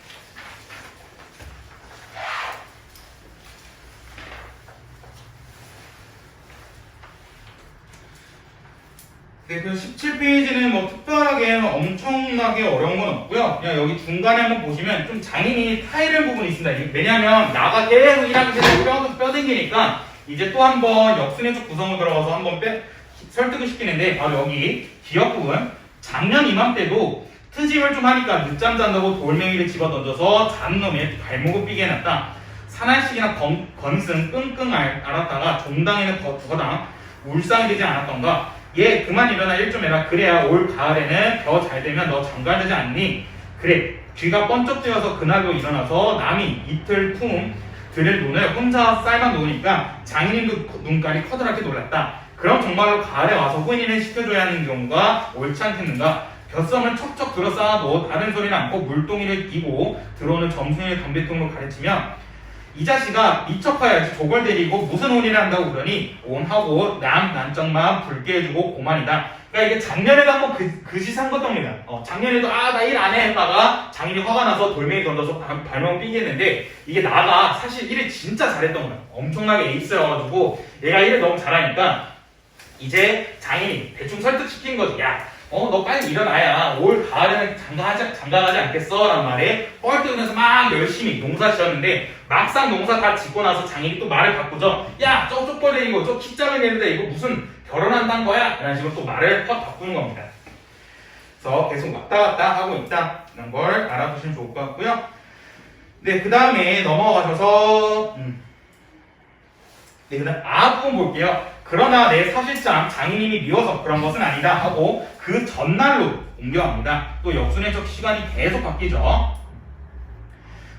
네, 그 17페이지는 뭐 특별하게 엄청나게 어려운 건 없고요. 그냥 여기 중간에 한번 보시면 좀 장인이 타이른 부분이 있습니다. 왜냐하면 나가 계속 일하기 전에 뼈댕기니까 이제 또 한번 역순회적 구성을 들어가서 한번 설득을 시키는데 바로 여기 기억 부분. 작년 이맘때도 트집을 좀 하니까 늦잠 잔다고 돌멩이를 집어던져서 잔놈의 발목을 삐게 해놨다. 사날씩이나 건승 끙끙 앓았다가 종당에는 거당 울상이 되지 않았던가. 얘 그만 일어나 일 좀 해라. 그래야 올 가을에는 더 잘 되면 너 장가되지 않니? 그래. 귀가 번쩍 뜨여서 그날로 일어나서 남이 이틀 품 들을 눈을 혼자 쌀만 놓으니까 장인님도 눈깔이 커다랗게 놀랐다. 그럼 정말로 가을에 와서 혼인을 시켜줘야 하는 경우가 옳지 않겠는가? 벼썸을 척척 들어 쌓아도 다른 소리는 않고 물동이를 끼고 들어오는 점순이를 담배통으로 가르치며 이 자식아 미척하여야지 족을 데리고 무슨 혼인을 한다고 그러니 온하고 난장만 붉게 해주고 고만이다. 그러니까 이게 작년에도 한번 그 짓 한 겁니다. 작년에도 나 일 안 해 했다가 장인이 화가 나서 돌멩이 던져서 발목 삐게 했는데 이게 나가 사실 일을 진짜 잘했던 거야. 엄청나게 에이스여가지고 얘가 일을 너무 잘하니까 이제 장인이 대충 설득시킨 거지. 야, 너 빨리 일어나야 올 가을에는 장가가지 않겠어? 라는 말에 뻘떡이면서 막 열심히 농사 지었는데 막상 농사 다 짓고 나서 장인이 또 말을 바꾸죠. 야, 저쪽 벌레 이거 저 킥장을 내는데 이거 무슨 결혼한다는 거야? 이런 식으로 또 말을 확 바꾸는 겁니다. 그래서 계속 왔다 갔다 하고 있다는 걸 알아두시면 좋을 것 같고요. 네, 그 다음에 넘어가셔서 네, 그 다음 부분 볼게요. 그러나 내 사실상 장인님이 미워서 그런 것은 아니다 하고 그 전날로 옮겨갑니다. 또 역순회적 시간이 계속 바뀌죠.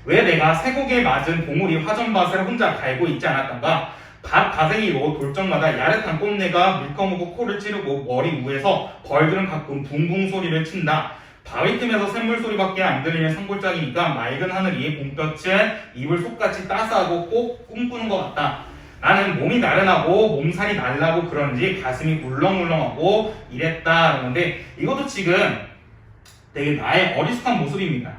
왜 내가 쇠고기에 맞은 봉우리 화전밭을 혼자 갈고 있지 않았던가? 밭 가생이로 돌적마다 야릇한 꼼내가 물컹하고 코를 찌르고 머리 위에서 벌들은 가끔 붕붕 소리를 친다. 바위 틈에서 샘물 소리밖에 안 들리는 산골짜기니까 맑은 하늘이 봄볕은 이불 속같이 따스하고 꼭 꿈꾸는 것 같다. 나는 몸이 나른하고 몸살이 날라고 그런지 가슴이 울렁울렁하고 이랬다. 그러는데 이것도 지금 되게 나의 어리숙한 모습입니다.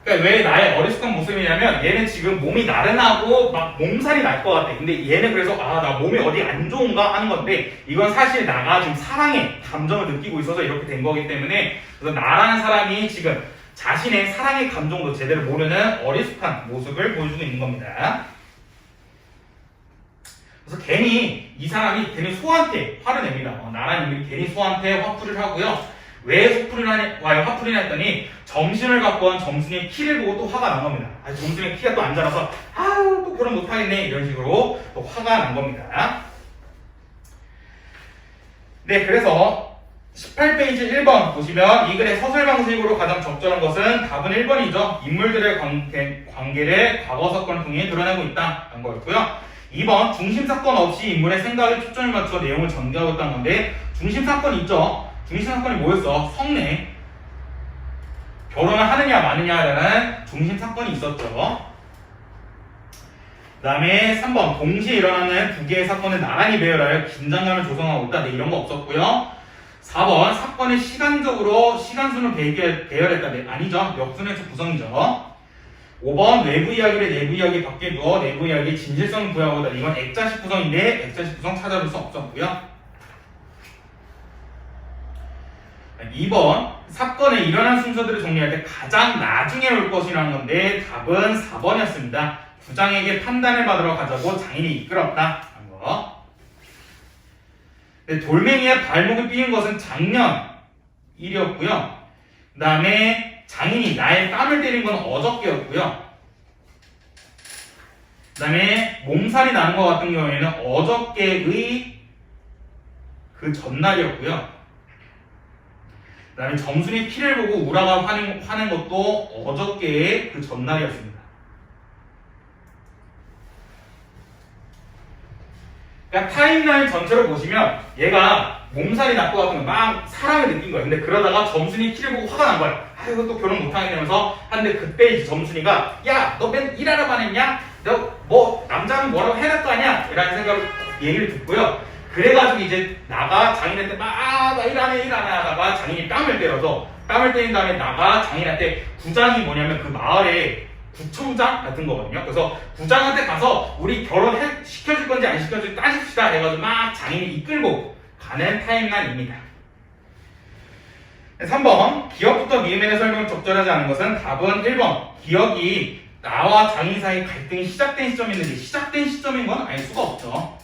그러니까 왜 나의 어리숙한 모습이냐면 얘는 지금 몸이 나른하고 막 몸살이 날 것 같아. 근데 얘는 그래서 나 몸이 어디 안 좋은가 하는 건데 이건 사실 나가 지금 사랑의 감정을 느끼고 있어서 이렇게 된 거기 때문에 그래서 나라는 사람이 지금 자신의 사랑의 감정도 제대로 모르는 어리숙한 모습을 보여주고 있는 겁니다. 그래서 괜히 이 사람이 괜히 소한테 화를 냅니다. 나라님이 괜히 소한테 화풀이를 하고요. 왜 화풀이를 했더니 점심을 갖고 온 점순이의 키를 보고 또 화가 난 겁니다. 점순이의 키가 또 안 자라서 또 결혼 못하겠네 이런 식으로 또 화가 난 겁니다. 네, 그래서 18페이지 1번 보시면 이 글의 서술 방식으로 가장 적절한 것은 답은 1번이죠. 인물들의 관계를 과거 사건을 통해 드러내고 있다는 거였고요. 2번 중심 사건 없이 인물의 생각에 초점을 맞춰 내용을 전개하고 있다는 건데 중심 사건이 있죠. 중심 사건이 뭐였어? 성내. 결혼을 하느냐 마느냐라는 중심 사건이 있었죠. 그 다음에 3번 동시에 일어나는 두 개의 사건을 나란히 배열하여 긴장감을 조성하고 있다. 네, 이런 거 없었고요. 4번 사건을 시간적으로 시간순으로 배열했다. 네, 아니죠. 역순회적 구성이죠. 5번 외부 이야기를 내부 이야기 밖에 두어 내부 이야기의 진실성을 부여하고 있다. 이건 액자식 구성인데 액자식 구성 찾아볼 수 없었고요. 2번 사건의 일어난 순서들을 정리할 때 가장 나중에 올 것이라는 건데 답은 4번이었습니다. 부장에게 판단을 받으러 가자고 장인이 이끌었다. 한 거. 돌멩이에 발목을 삐인 것은 작년 일이었고요. 그 다음에 장인이 나의 뺨을 때린 건 어저께였고요. 그 다음에 몸살이 나는 것 같은 경우에는 어저께의 그 전날이었고요. 그 다음에 점순이 키를 보고 우라가 화낸 것도 어저께의 그 전날이었습니다. 그러니까 타임라인 전체로 보시면 얘가 몸살이 날 것 같으면 막 사랑을 느낀 거야. 근데 그러다가 점순이 키를 보고 화가 난 거야. 아, 이거 또 결혼 못하게 되면서 하는데 그때 이제 점순이가 야, 너 맨 일하라만 했냐? 너 뭐 남자는 뭐라고 해낼 거 아니야? 이라는 생각을 얘기를 듣고요. 그래가지고 이제 나가 장인한테 막 나 일 안 해 하다가 장인이 뺨을 때린 다음에 나가 장인한테 구장이 뭐냐면 그 마을에 구청장 같은 거거든요. 그래서 구장한테 가서 우리 시켜줄 건지 안 시켜줄지 따집시다 해가지고 막 장인이 이끌고 가는 타임라인입니다. 3번 기억부터 미음에 대해 설명을 적절하지 않은 것은 답은 1번 기억이 나와 장인 사이 갈등이 시작된 시점이 있는데 시작된 시점인 건 알 수가 없죠.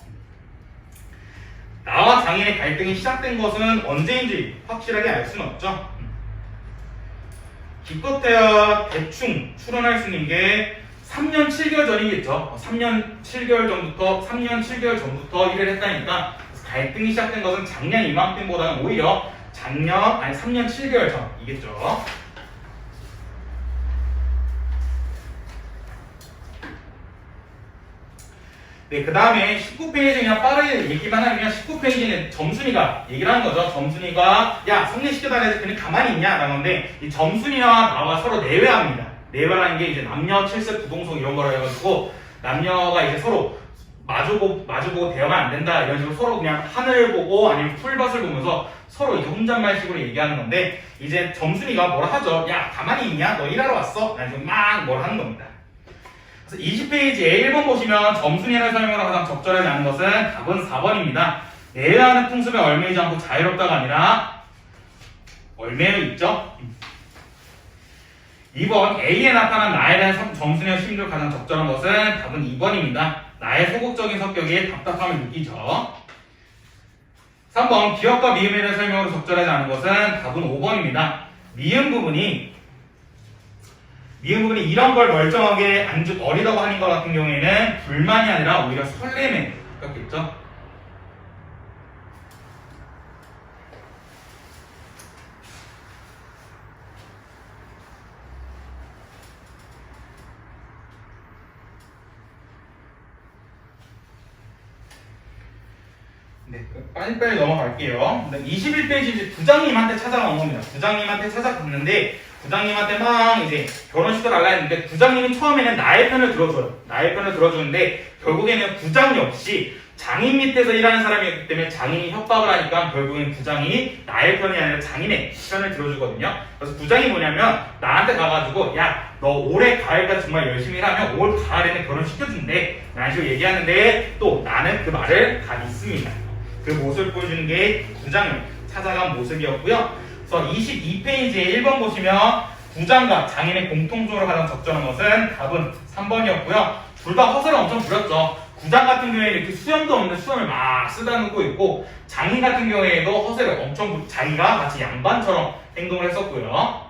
나와 장인의 갈등이 시작된 것은 언제인지 확실하게 알 수는 없죠. 기껏해야 대충 추론할 수 있는 게 3년 7개월 전이겠죠. 3년 7개월 전부터 일을 했다니까 갈등이 시작된 것은 작년 이맘때보다는 오히려 3년 7개월 전이겠죠. 네, 그 다음에 19페이지 그냥 빠르게 얘기만 하면 19페이지는 점순이가 얘기를 하는 거죠. 점순이가 야, 성례시켜달라 해서 그냥 가만히 있냐? 라는 건데 이 점순이와 나와 서로 내외합니다. 내외라는 게 이제 남녀 7세 부동성 이런 거라 해가지고 남녀가 이제 서로 마주보고 대화가 안 된다 이런 식으로 서로 그냥 하늘 보고 아니면 풀밭을 보면서 서로 이제 혼잣말식으로 얘기하는 건데 이제 점순이가 뭐라 하죠. 야, 가만히 있냐? 너 일하러 왔어? 라는 식으로 막 뭘 하는 겁니다. 20페이지에 1번 보시면 점순이라는 설명으로 가장 적절하지 않은 것은 답은 4번입니다. 내외하는 풍습에 얽매이지 않고 자유롭다가 아니라 얽매여 있죠. 2번 A에 나타난 나에 대한 점순이의 심리로 가장 적절한 것은 답은 2번입니다. 나의 소극적인 성격에 답답함을 느끼죠. 3번 기억과 미음에 대한 설명으로 적절하지 않은 것은 답은 5번입니다. 미음 부분이 이런 걸 멀쩡하게 어리다고 하는 것 같은 경우에는 불만이 아니라 오히려 설렘에 가깝겠죠. 네, 빨리빨리 넘어갈게요. 21페이지 이제 부장님한테 찾아간 겁니다. 부장님한테 찾아갔는데 부장님한테 막 이제 결혼시켜달라 했는데 부장님이 처음에는 나의 편을 들어줘요. 나의 편을 들어주는데 결국에는 부장이 없이 장인 밑에서 일하는 사람이기 때문에 장인이 협박을 하니까 결국엔 부장이 나의 편이 아니라 장인의 편을 들어주거든요. 그래서 부장이 뭐냐면 나한테 가가지고 야, 너 올해 가을까지 정말 열심히 일하면 올 가을에는 결혼시켜준대 라는 식으로 얘기하는데 또 나는 그 말을 다 믿습니다. 그 모습을 보여주는 게 부장을 찾아간 모습이었고요. 그래서 22페이지에 1번 보시면 부장과 장인의 공통적으로 가장 적절한 것은 답은 3번이었고요. 둘 다 허세를 엄청 부렸죠. 부장 같은 경우에는 이렇게 수염도 없는 수염을 막 쓰다듬고 있고 장인 같은 경우에도 허세를 엄청 자기가 마치 양반처럼 행동을 했었고요.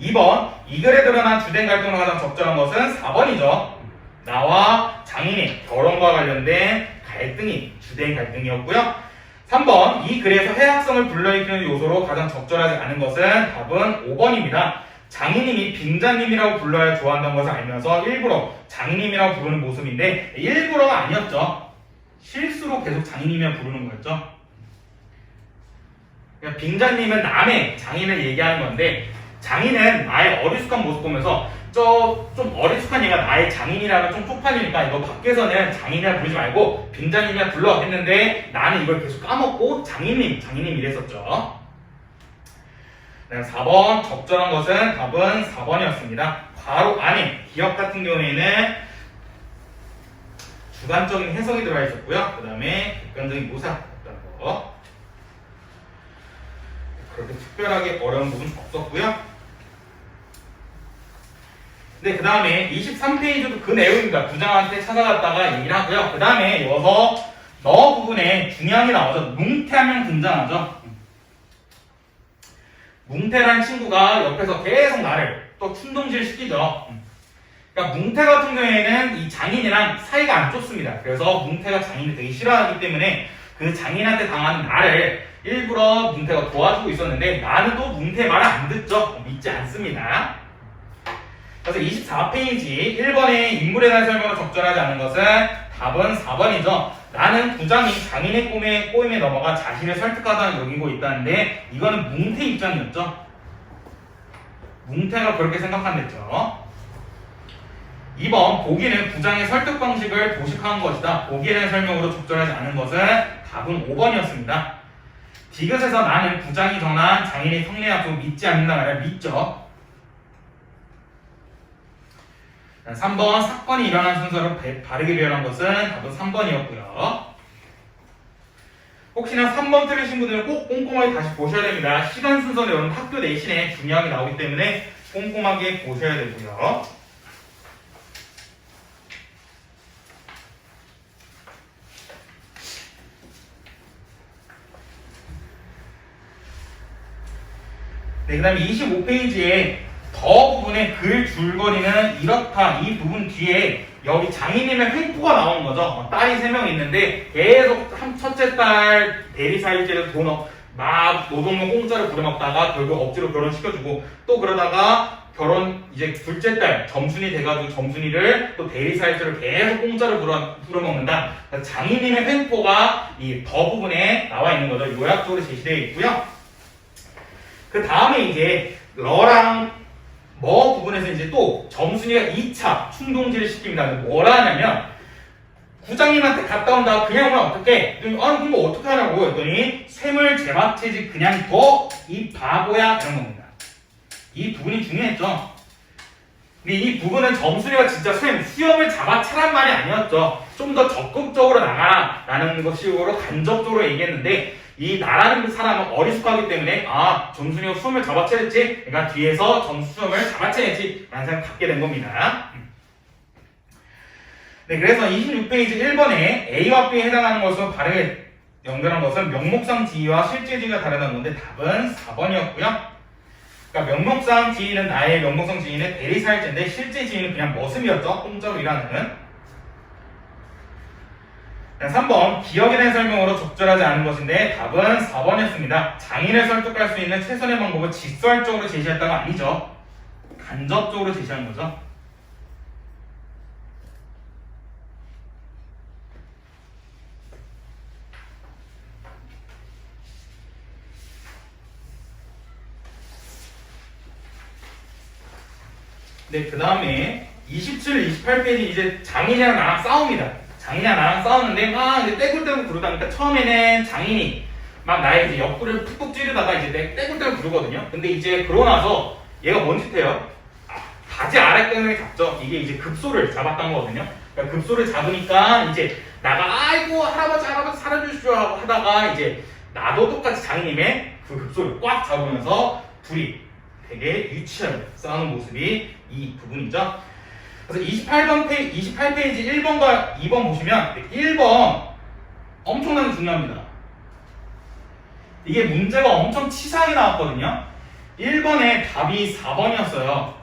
2번 이 글에 드러난 주된 갈등으로 가장 적절한 것은 4번이죠. 나와 장인의 결혼과 관련된 갈등이 주된 갈등이었고요. 3번 이 글에서 해악성을 불러일으키는 요소로 가장 적절하지 않은 것은 답은 5번입니다. 장인님이 빙자님이라고 불러야 좋아한다는 것을 알면서 일부러 장인님이라고 부르는 모습인데 일부러가 아니었죠. 실수로 계속 장인님이라고 부르는 거였죠. 그러니까 빙자님은 남의 장인을 얘기하는 건데 장인은 나의 어리숙한 모습 보면서 좀 어리숙한 얘가 나의 장인이라면 좀 쪽팔리니까 이거 밖에서는 장인이라 부르지 말고 빙자님이라 불러 했는데 나는 이걸 계속 까먹고 장인님 이랬었죠. 4번 적절한 것은 답은 4번이었습니다. 괄호 안에 기억 같은 경우에는 주관적인 해석이 들어가 있었고요. 그 다음에 객관적인 묘사였던 거. 그렇게 특별하게 어려운 부분 없었고요. 네, 그 다음에 23페이지도 그 내용입니다. 부장한테 찾아갔다가 얘기를 하고요. 그 다음에 이어서 너 부분에 중요한 게 나오죠. 뭉태하면 등장하죠. 뭉태라는 친구가 옆에서 계속 나를 또 충동질 시키죠. 그러니까 뭉태 같은 경우에는 이 장인이랑 사이가 안 좋습니다. 그래서 뭉태가 장인을 되게 싫어하기 때문에 그 장인한테 당하는 나를 일부러 뭉태가 도와주고 있었는데 나는 또 뭉태 말을 안 듣죠. 믿지 않습니다. 그래서 24페이지 1번의 인물에 대한 설명으로 적절하지 않은 것은 답은 4번이죠. 나는 부장이 장인의 꼬임에 넘어가 자신을 설득하다는 여기고 있다는데 이거는 뭉태 입장이었죠. 뭉태가 그렇게 생각한댔죠. 2번 보기는 부장의 설득 방식을 도식한 것이다. 보기는 설명으로 적절하지 않은 것은 답은 5번이었습니다. 디귿에서 나는 부장이 전한 장인의 성례 약속을 믿지 않는다가 아니라 믿죠. 3번 사건이 일어난 순서를 바르게 배열한 것은 답은 3번이었고요. 혹시나 3번 틀리신 분들은 꼭 꼼꼼하게 다시 보셔야 됩니다. 시간 순서는 여러분 학교 내신에 중요하게 나오기 때문에 꼼꼼하게 보셔야 되고요. 네, 그 다음에 25페이지에 더 부분의 글 줄거리는 이렇다. 이 부분 뒤에 여기 장인님의 횡포가 나오는 거죠. 딸이 3명 있는데 계속 첫째 딸 대리사일제를 막 노동력 공짜로 부려먹다가 결국 억지로 결혼시켜주고 또 그러다가 이제 둘째 딸 점순이 돼가지고 점순이를 또 대리사일제를 계속 공짜로 부려먹는다. 장인님의 횡포가 이 더 부분에 나와 있는 거죠. 요약적으로 제시되어 있고요. 그 다음에 이제 러랑 뭐 부분에서 이제 또 점순이가 2차 충동질을 시킵니다. 뭐라 하냐면 부장님한테 갔다 온다고 그냥 오면 어떡해? 그럼 어떻게 하냐고 했더니 쇠물 제박체지 그냥 둬 이 바보야 이런 겁니다. 이 부분이 중요했죠. 근데 이 부분은 점순이가 진짜 수염을 잡아채란 말이 아니었죠. 좀 더 적극적으로 나가라 라는 것식으로 간접적으로 얘기했는데 이 나라는 사람은 어리숙하기 때문에 점순이가 수염을 잡아채랬지 그러니까 뒤에서 수염을 잡아채냈지 라는 생각 갖게 된 겁니다. 네, 그래서 26페이지 1번에 A와 B에 해당하는 것으로 바르게 연결한 것은 명목상 지위와 실제 지위가 다르다는 건데 답은 4번이었고요. 그러니까 명목상 지위는 나의 명목상 지위는 대리사일제인데 실제 지위는 그냥 머슴이었죠. 공짜로 일하는. 3번 기억에 대한 설명으로 적절하지 않은 것인데 답은 4번이었습니다. 장인을 설득할 수 있는 최선의 방법을 직설적으로 제시했다가 아니죠. 간접적으로 제시한 거죠. 네, 그 다음에 27, 28페이지 이제 장인이랑 나랑 싸웁니다. 장인이랑 나랑 싸우는데 막 이제 떼굴떼굴 구르다니까 처음에는 장인이 막 나의 이제 옆구리를 푹푹 찌르다가 이제 떼굴떼굴 구르거든요. 근데 이제 그러고 나서 얘가 뭔 짓 해요? 바지 아랫끈을 잡죠. 이게 이제 급소를 잡았던 거거든요. 그러니까 급소를 잡으니까 이제 나가 아이고 할아버지 살아주십시오 하고 하다가 이제 나도 똑같이 장인님의 그 급소를 꽉 잡으면서 둘이 되게 유치하게 싸우는 모습이 이 부분이죠. 그래서 28페이지 1번과 2번 보시면 1번 엄청나게 중요합니다. 이게 문제가 엄청 치사하게 나왔거든요. 1번의 답이 4번이었어요.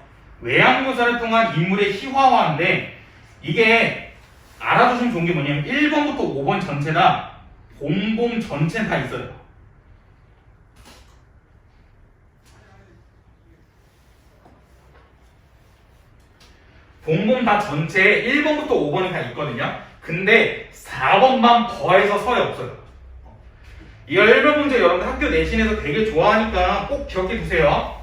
외양묘사를 통한 인물의 희화화인데 이게 알아두시면 좋은 게 뭐냐면 1번부터 5번 전체 다 봄봄 전체는 다 있어요. 봄봄 다 전체에 1번부터 5번이 다 있거든요. 근데 4번만 더해서 서에 없어요. 이 1번 문제 여러분들 학교 내신에서 되게 좋아하니까 꼭 기억해 두세요.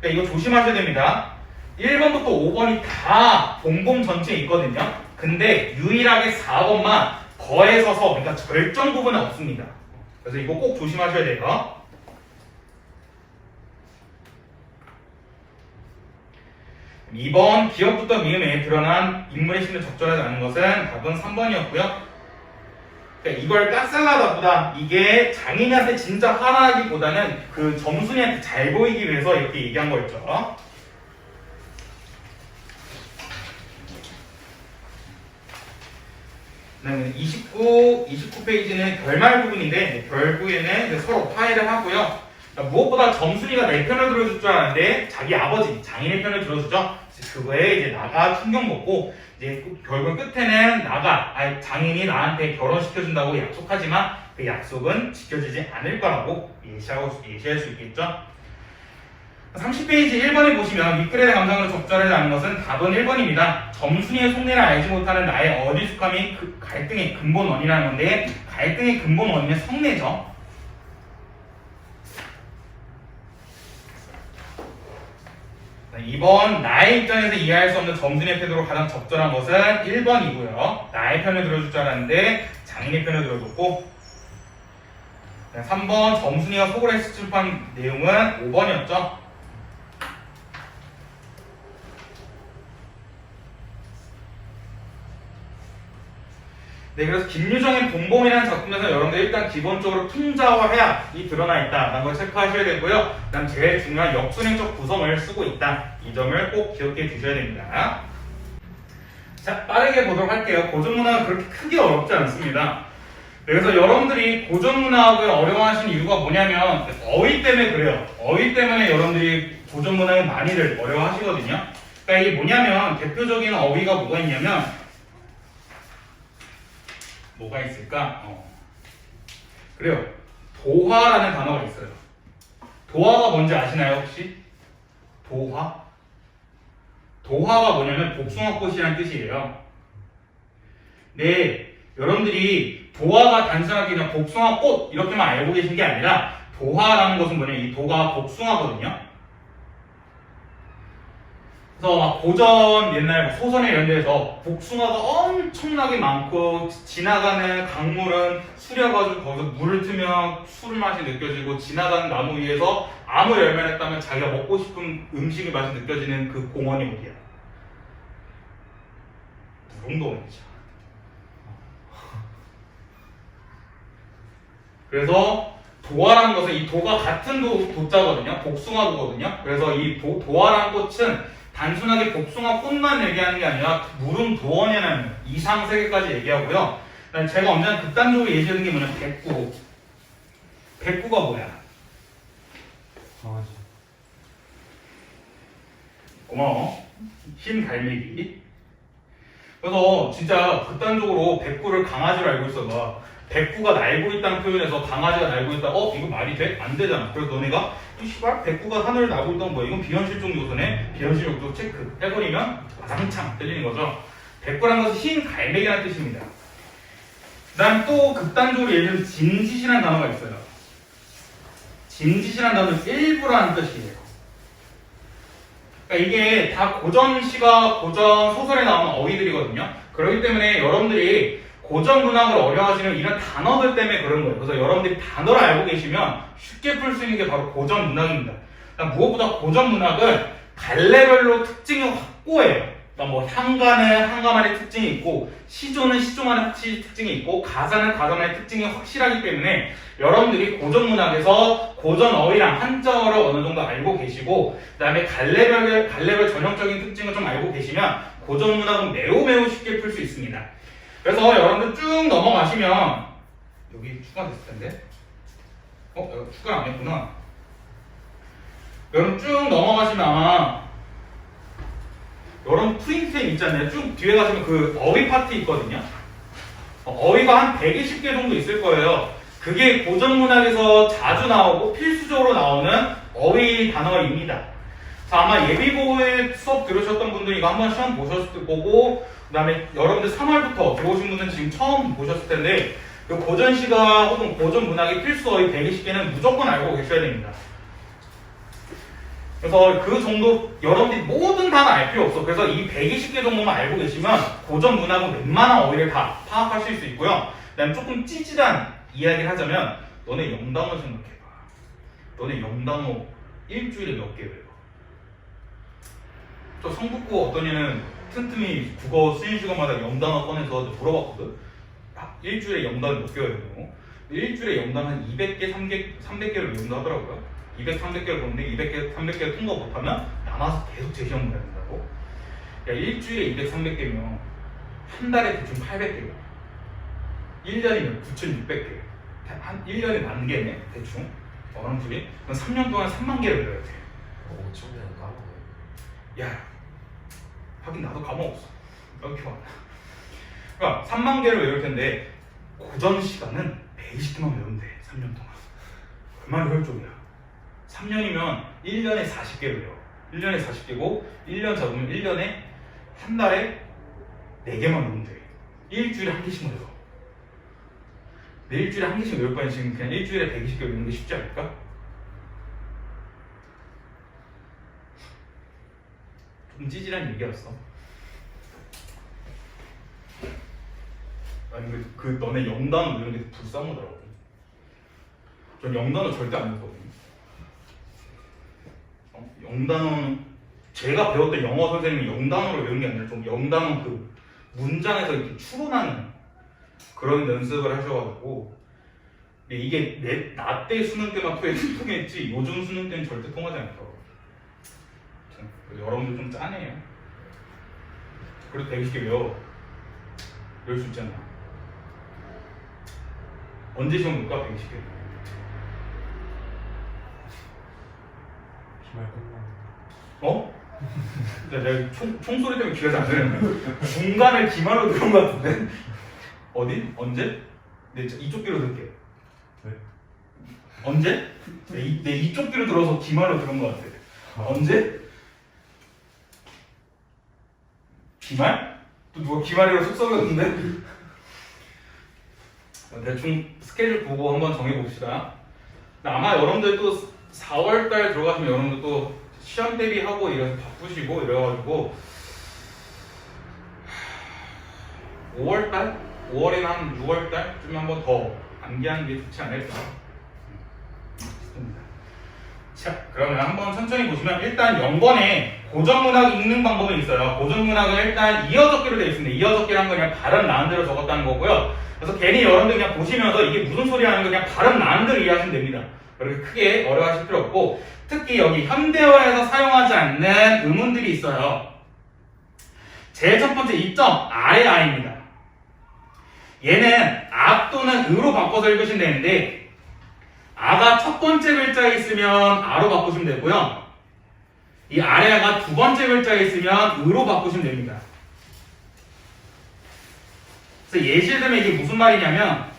이거 조심하셔야 됩니다. 1번부터 5번이 다 봄봄 전체에 있거든요. 근데 유일하게 4번만 더해서 서, 그러니까 절정 부분은 없습니다. 그래서 이거 꼭 조심하셔야 돼요. 2번 기억부터 미음에 드러난 인물의 심을 적절하지 않은 것은 답은 3번이었고요. 그러니까 이걸 깐살라다보다 이게 장인한테 진짜 화나기보다는 그 점순이한테 잘 보이기 위해서 이렇게 얘기한 거였죠. 그다음에 29페이지는 결말 부분인데 결국에는 서로 화해를 하고요. 그러니까 무엇보다 점순이가 내 편을 들어줄 줄 알았는데 자기 아버지 장인의 편을 들어주죠. 그거에 이제 나가 충격 먹고 이제 결국 끝에는 장인이 나한테 결혼시켜준다고 약속하지만 그 약속은 지켜지지 않을 거라고 예시할 수 있겠죠. 30페이지 1번에 보시면 윗글에 대한 감정으로 적절하지 않은 것은 답은 1번입니다. 점순이의 속내를 알지 못하는 나의 어리숙함이 갈등의 근본 원인이라는 건데 갈등의 근본 원인은 성내죠. 2번 나의 입장에서 이해할 수 없는 점순이의 태도로 가장 적절한 것은 1번이고요. 나의 편을 들어줄 줄 알았는데 장인의 편을 들어줬고 3번 점순이가 속으로 수습한 내용은 5번이었죠. 네, 그래서 김유정의 봉봉이라는 작품에서 여러분들 일단 기본적으로 풍자와 해악이 드러나 있다라는 걸 체크하셔야 되고요. 그다음 제일 중요한 역순행적 구성을 쓰고 있다. 이 점을 꼭 기억해 주셔야 됩니다. 자, 빠르게 보도록 할게요. 고전문학은 그렇게 크게 어렵지 않습니다. 네, 그래서 여러분들이 고전문학을 어려워하시는 이유가 뭐냐면 어휘 때문에 그래요. 어휘 때문에 여러분들이 고전문학을 많이들 어려워하시거든요. 그러니까 이게 뭐냐면 대표적인 어휘가 뭐가 있냐면 뭐가 있을까? 그래요. 도화라는 단어가 있어요. 도화가 뭔지 아시나요, 혹시? 도화? 도화가 뭐냐면 복숭아꽃이라는 뜻이에요. 네, 여러분들이 도화가 단순하게 그냥 복숭아꽃 이렇게만 알고 계신 게 아니라 도화라는 것은 뭐냐면 이 도가 복숭아거든요. 그래서 막 고전 옛날 소설에 이런 데서 복숭아가 엄청나게 많고 지나가는 강물은 수려가지고 거기서 물을 트면 술 맛이 느껴지고 지나가는 나무 위에서 아무 열매를 따면 자기가 먹고 싶은 음식의 맛이 느껴지는 그 공원이 어디야? 무릉도원이죠. 그래서 도화라는 것은 이 도가 같은 도자거든요. 복숭아도거든요. 그래서 이 도화라는 꽃은 단순하게 복숭아 꽃만 얘기하는 게 아니라 무릉도원이라는 이상 세계까지 얘기하고요. 제가 언제나 극단적으로 얘기하는 게 뭐냐면 백구. 백구가 뭐야? 강아지. 고마워. 흰 갈매기. 그래서 진짜 극단적으로 백구를 강아지로 알고 있어봐. 백구가 날고 있다는 표현에서 강아지가 날고 있다. 이거 말이 돼? 안 되잖아. 그래서 너네가 이 씨발 백구가 하늘을 날고 있던 거야. 이건 비현실적 요소네. 비현실 요소 체크 해버리면 와장창 들리는 거죠. 백구라는 것은 흰 갈매기라는 뜻입니다. 그 다음 또 극단적으로 예를 들면 진짓이라는 단어가 있어요. 진짓이라는 단어는 일부라는 뜻이에요. 그러니까 이게 다 고전시가 고전 소설에 나오는 어휘들이거든요. 그렇기 때문에 여러분들이 고전 문학을 어려워하시는 이런 단어들 때문에 그런 거예요. 그래서 여러분들이 단어를 알고 계시면 쉽게 풀 수 있는 게 바로 고전 문학입니다. 그러니까 무엇보다 고전 문학은 갈래별로 특징이 확고해요. 그러니까 뭐 향가는 향가만의 특징이 있고 시조는 시조만의 확실히 특징이 있고 가사는 가사만의 특징이 확실하기 때문에 여러분들이 고전 문학에서 고전 어휘랑 한자어를 어느 정도 알고 계시고 그 다음에 갈래별 전형적인 특징을 좀 알고 계시면 고전 문학은 매우 쉽게 풀 수 있습니다. 그래서 여러분들 쭉 넘어가시면 여기 추가됐을 텐데 여기 추가 안 했구나. 여러분 쭉 넘어가시면 아마 여러분 프린트에 있잖아요. 쭉 뒤에 가시면 그 어휘 파트 있거든요. 어휘가 한 120개 정도 있을 거예요. 그게 고전 문학에서 자주 나오고 필수적으로 나오는 어휘 단어입니다. 아마 예비고일 수업 들으셨던 분들이 이거 한번 시험 보셨을 거고 그 다음에 여러분들 3월부터 들어오신 분들은 지금 처음 보셨을 텐데 그 고전시가 혹은 고전 문학의 필수 어휘 120개는 무조건 알고 계셔야 됩니다. 그래서 그 정도 여러분들이 모든 단어 알 필요 없어. 그래서 이 120개 정도만 알고 계시면 고전 문학은 웬만한 어휘를 다 파악하실 수 있고요. 그 다음에 조금 찌질한 이야기를 하자면 너네 영단어 생각해봐. 너네 영단어 일주일에 몇 개 외워? 저 성북고 어떤 애는 틈틈이 국어 수행 시간마다 영단어 꺼내서 물어봤거든. 일주일에 영단어 몇 개 외우고? 일주일에 영단어 한 200개, 300개를 외운다 하더라고요. 200, 300개를 보는데 200개, 300개를 통과 못하면 남아서 계속 재시험 봐야 된다고? 야, 일주일에 200, 300개면 한 달에 대충 800개. 1년이면 9,600개. 한 1년에 10,000개네, 대충. 어느 둘이? 그럼 3년 동안 3만 개를 외워야 돼. 엄청나게 까먹어요. 야, 하긴 나도 까먹었어. 이렇게 많아. 그러니까 3만 개를 외울 텐데 고전 시간은 120개만 외우면 돼. 3년 동안. 얼마나 효율적이야. 3년이면 1년에 40개를 해요. 1년에 40개고 1년 잡으면 1년에 한 달에 4개만 외우면 돼. 일주일에 한 개씩만 외워. 내 일주일에 한 개씩 외울 바엔 지금 그냥 일주일에 120개 외우는 게 쉽지 않을까? 좀 찌질한 얘기였어. 아니 그 너네 영단어 이런 게 불쌍하더라고. 전 영단어 절대 안 읽거든요. 영단어는 제가 배웠던 영어 선생님이 영단어를 외운 게 아니라 좀 영단어 그 문장에서 이렇게 추론하는 그런 연습을 하셔가지고 이게 나 때 수능 때만 통했지 요즘 수능 때는 절대 통하지 않더라고요. 여러분들 좀 짜네요. 그래도 120개 외울 수 있잖아. 언제 시험 볼까? 120개. 기말 끝나. 어? 내가 총소리 때문에 귀가 잘 안 들리는 중간에 기말로 들은 것 같은데? 어디? 언제? 내 이쪽 귀로 들을게. 네? 언제? 내 이쪽 귀로 들어서 기말로 들은 것 같아. 언제? 기말? 또 누가 기말이라고 속 썩였는데? 대충 스케줄 보고 한번 정해봅시다. 아마 여러분들 또 4월달 들어가시면 여러분들 또 시험 대비하고 이래서 바쁘시고 이래가지고 5월달? 5월이나 한 6월달쯤에 한번 더 암기하는 게 좋지 않을까 싶습니다. 자, 그러면 한번 천천히 보시면 일단 0번에 고전문학 읽는 방법이 있어요. 고전문학은 일단 이어적기로 되어 있습니다. 이어적기란 건 그냥 발음 나은 대로 적었다는 거고요. 그래서 괜히 여러분들 그냥 보시면서 이게 무슨 소리 하는 거 그냥 발음 나은 대로 이해하시면 됩니다. 그렇게 크게 어려워하실 필요 없고, 특히 여기 현대어에서 사용하지 않는 의문들이 있어요. 제일 첫 번째 이점 아래 아입니다. 얘는 아 또는 으로 바꿔서 읽으시면 되는데 아가 첫 번째 글자에 있으면 아로 바꾸시면 되고요. 이 아래가 두 번째 글자에 있으면 으로 바꾸시면 됩니다. 그래서 예시를 들면 이게 무슨 말이냐면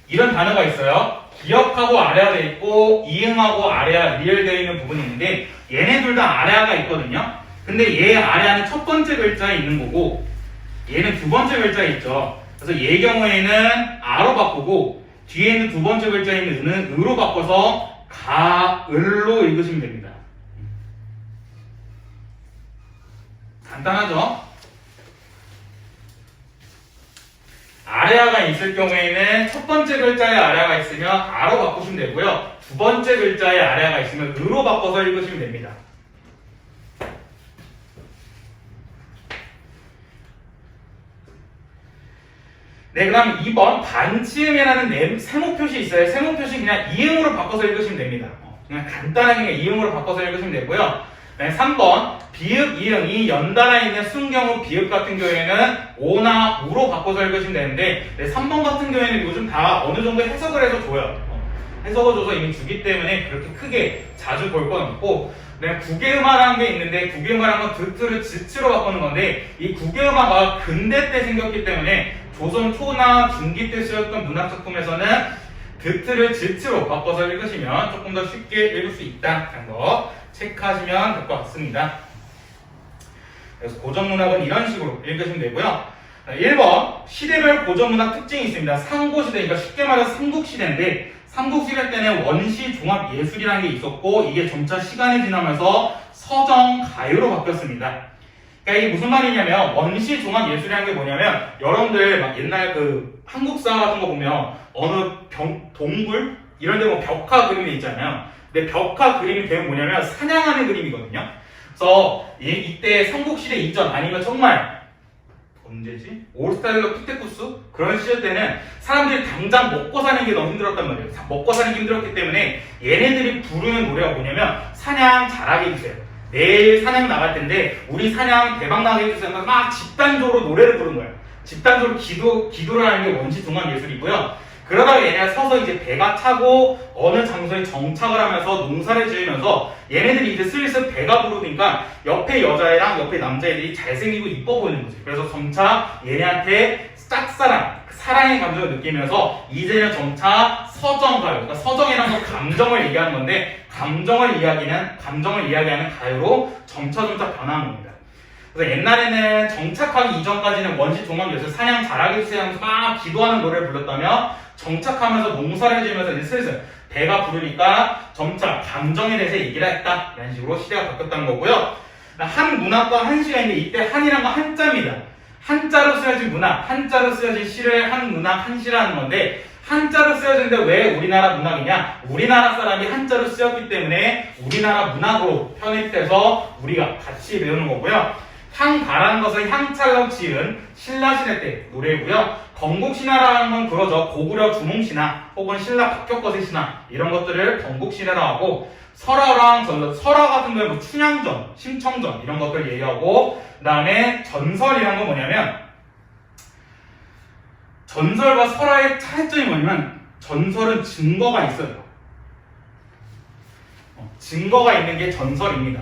이런 단어가 있어요. 기역하고 아래아가 있고 이응하고 아래아 리얼되어 있는 부분이 있는데 얘네 둘 다 아래아가 있거든요. 근데 얘 아래아는 첫 번째 글자에 있는 거고 얘는 두 번째 글자에 있죠. 그래서 얘 경우에는 아로 바꾸고 뒤에 있는 두 번째 글자에 있는 은은 으로 바꿔서 가을로 읽으시면 됩니다. 간단하죠? 아래아가 있을 경우에는 첫 번째 글자에 아래아가 있으면 아로 바꾸시면 되고요. 두 번째 글자에 아래아가 있으면 으로 바꿔서 읽으시면 됩니다. 네, 그럼 2번 반치음이라는 세모 표시 있어요. 세모 표시 그냥 이응으로 바꿔서 읽으시면 됩니다. 그냥 간단하게 그냥 이응으로 바꿔서 읽으시면 되고요. 네, 3번 비읍, 이응이 연달아 있는 순경우 비읍 같은 경우에는 오나 우로 바꿔서 읽으시면 되는데 네, 3번 같은 경우에는 요즘 다 어느 정도 해석을 해서 줘요. 해석을 줘서 이미 주기 때문에 그렇게 크게 자주 볼 건 없고 네, 구개음화라는 게 있는데 구개음화라는 건 드트를 지츠로 바꾸는 건데 이 구개음화가 근대 때 생겼기 때문에 조선 초나 중기 때 쓰였던 문학작품에서는 드트를 지츠로 바꿔서 읽으시면 조금 더 쉽게 읽을 수 있다는 거 체크하시면 될 것 같습니다. 그래서 고전문학은 이런 식으로 읽으시면 되고요. 1번 시대별 고전문학 특징이 있습니다. 상고시대니까 쉽게 말해서 삼국시대인데 삼국시대 때는 원시 종합예술이라는 게 있었고 이게 점차 시간이 지나면서 서정 가요로 바뀌었습니다. 그러니까 이게 무슨 말이냐면 원시 종합예술이라는 게 뭐냐면 여러분들 막 옛날 그 한국사 같은 거 보면 어느 동굴 이런 데 보면 벽화 그림이 있잖아요. 근데 벽화 그림이 되면 뭐냐면 사냥하는 그림이거든요. 그래서 이때 삼국시대 이전 아니면 정말 언제지? 올스타일러 피테쿠스? 그런 시절 때는 사람들이 당장 먹고 사는 게 너무 힘들었단 말이에요. 먹고 사는 게 힘들었기 때문에 얘네들이 부르는 노래가 뭐냐면 사냥 잘하게 해주세요. 내일 사냥 나갈 텐데 우리 사냥 대박 나게 해주세요. 막 집단적으로 노래를 부른 거예요. 집단적으로 기도를 하는 게 원시 종합예술이고요. 그러다가 얘네가 서서 이제 배가 차고 어느 장소에 정착을 하면서 농사를 지으면서 얘네들이 이제 슬슬 배가 부르니까 옆에 여자애랑 옆에 남자애들이 잘생기고 이뻐 보이는 거지. 그래서 점차 얘네한테 짝사랑, 사랑의 감정을 느끼면서 이제는 점차 서정 가요. 그러니까 서정이라는 건 감정을 얘기하는 건데 감정을 이야기하는 가요로 점차 변화한 겁니다. 그래서 옛날에는 정착하기 이전까지는 원시 종합 예술 사냥 잘하게 해주세요 하면서 막 기도하는 노래를 불렀다면 정착하면서 농사를 지으면서 이제 슬슬 배가 부르니까 점차 감정에 대해서 얘기를 했다. 이런 식으로 시대가 바뀌었다는 거고요. 한 문학과 한 시가 있는데 이때 한이란 건 한자입니다. 한자로 쓰여진 문학, 한자로 쓰여진 시를 한 문학, 한 시라는 건데 한자로 쓰여진데 왜 우리나라 문학이냐? 우리나라 사람이 한자로 쓰였기 때문에 우리나라 문학으로 편입돼서 우리가 같이 배우는 거고요. 향가라는 것은 향찰로 지은 신라시대 때 노래고요. 건국신화라는 건 그거죠. 고구려 주몽신화 혹은 신라 박격거세 신화 이런 것들을 건국신화라고 하고 설화랑 설화 같은 경우에 뭐 춘향전, 심청전 이런 것들 얘기하고 그 다음에 전설이라는 건 뭐냐면 전설과 설화의 차이점이 뭐냐면 전설은 증거가 있어요. 증거가 있는 게 전설입니다.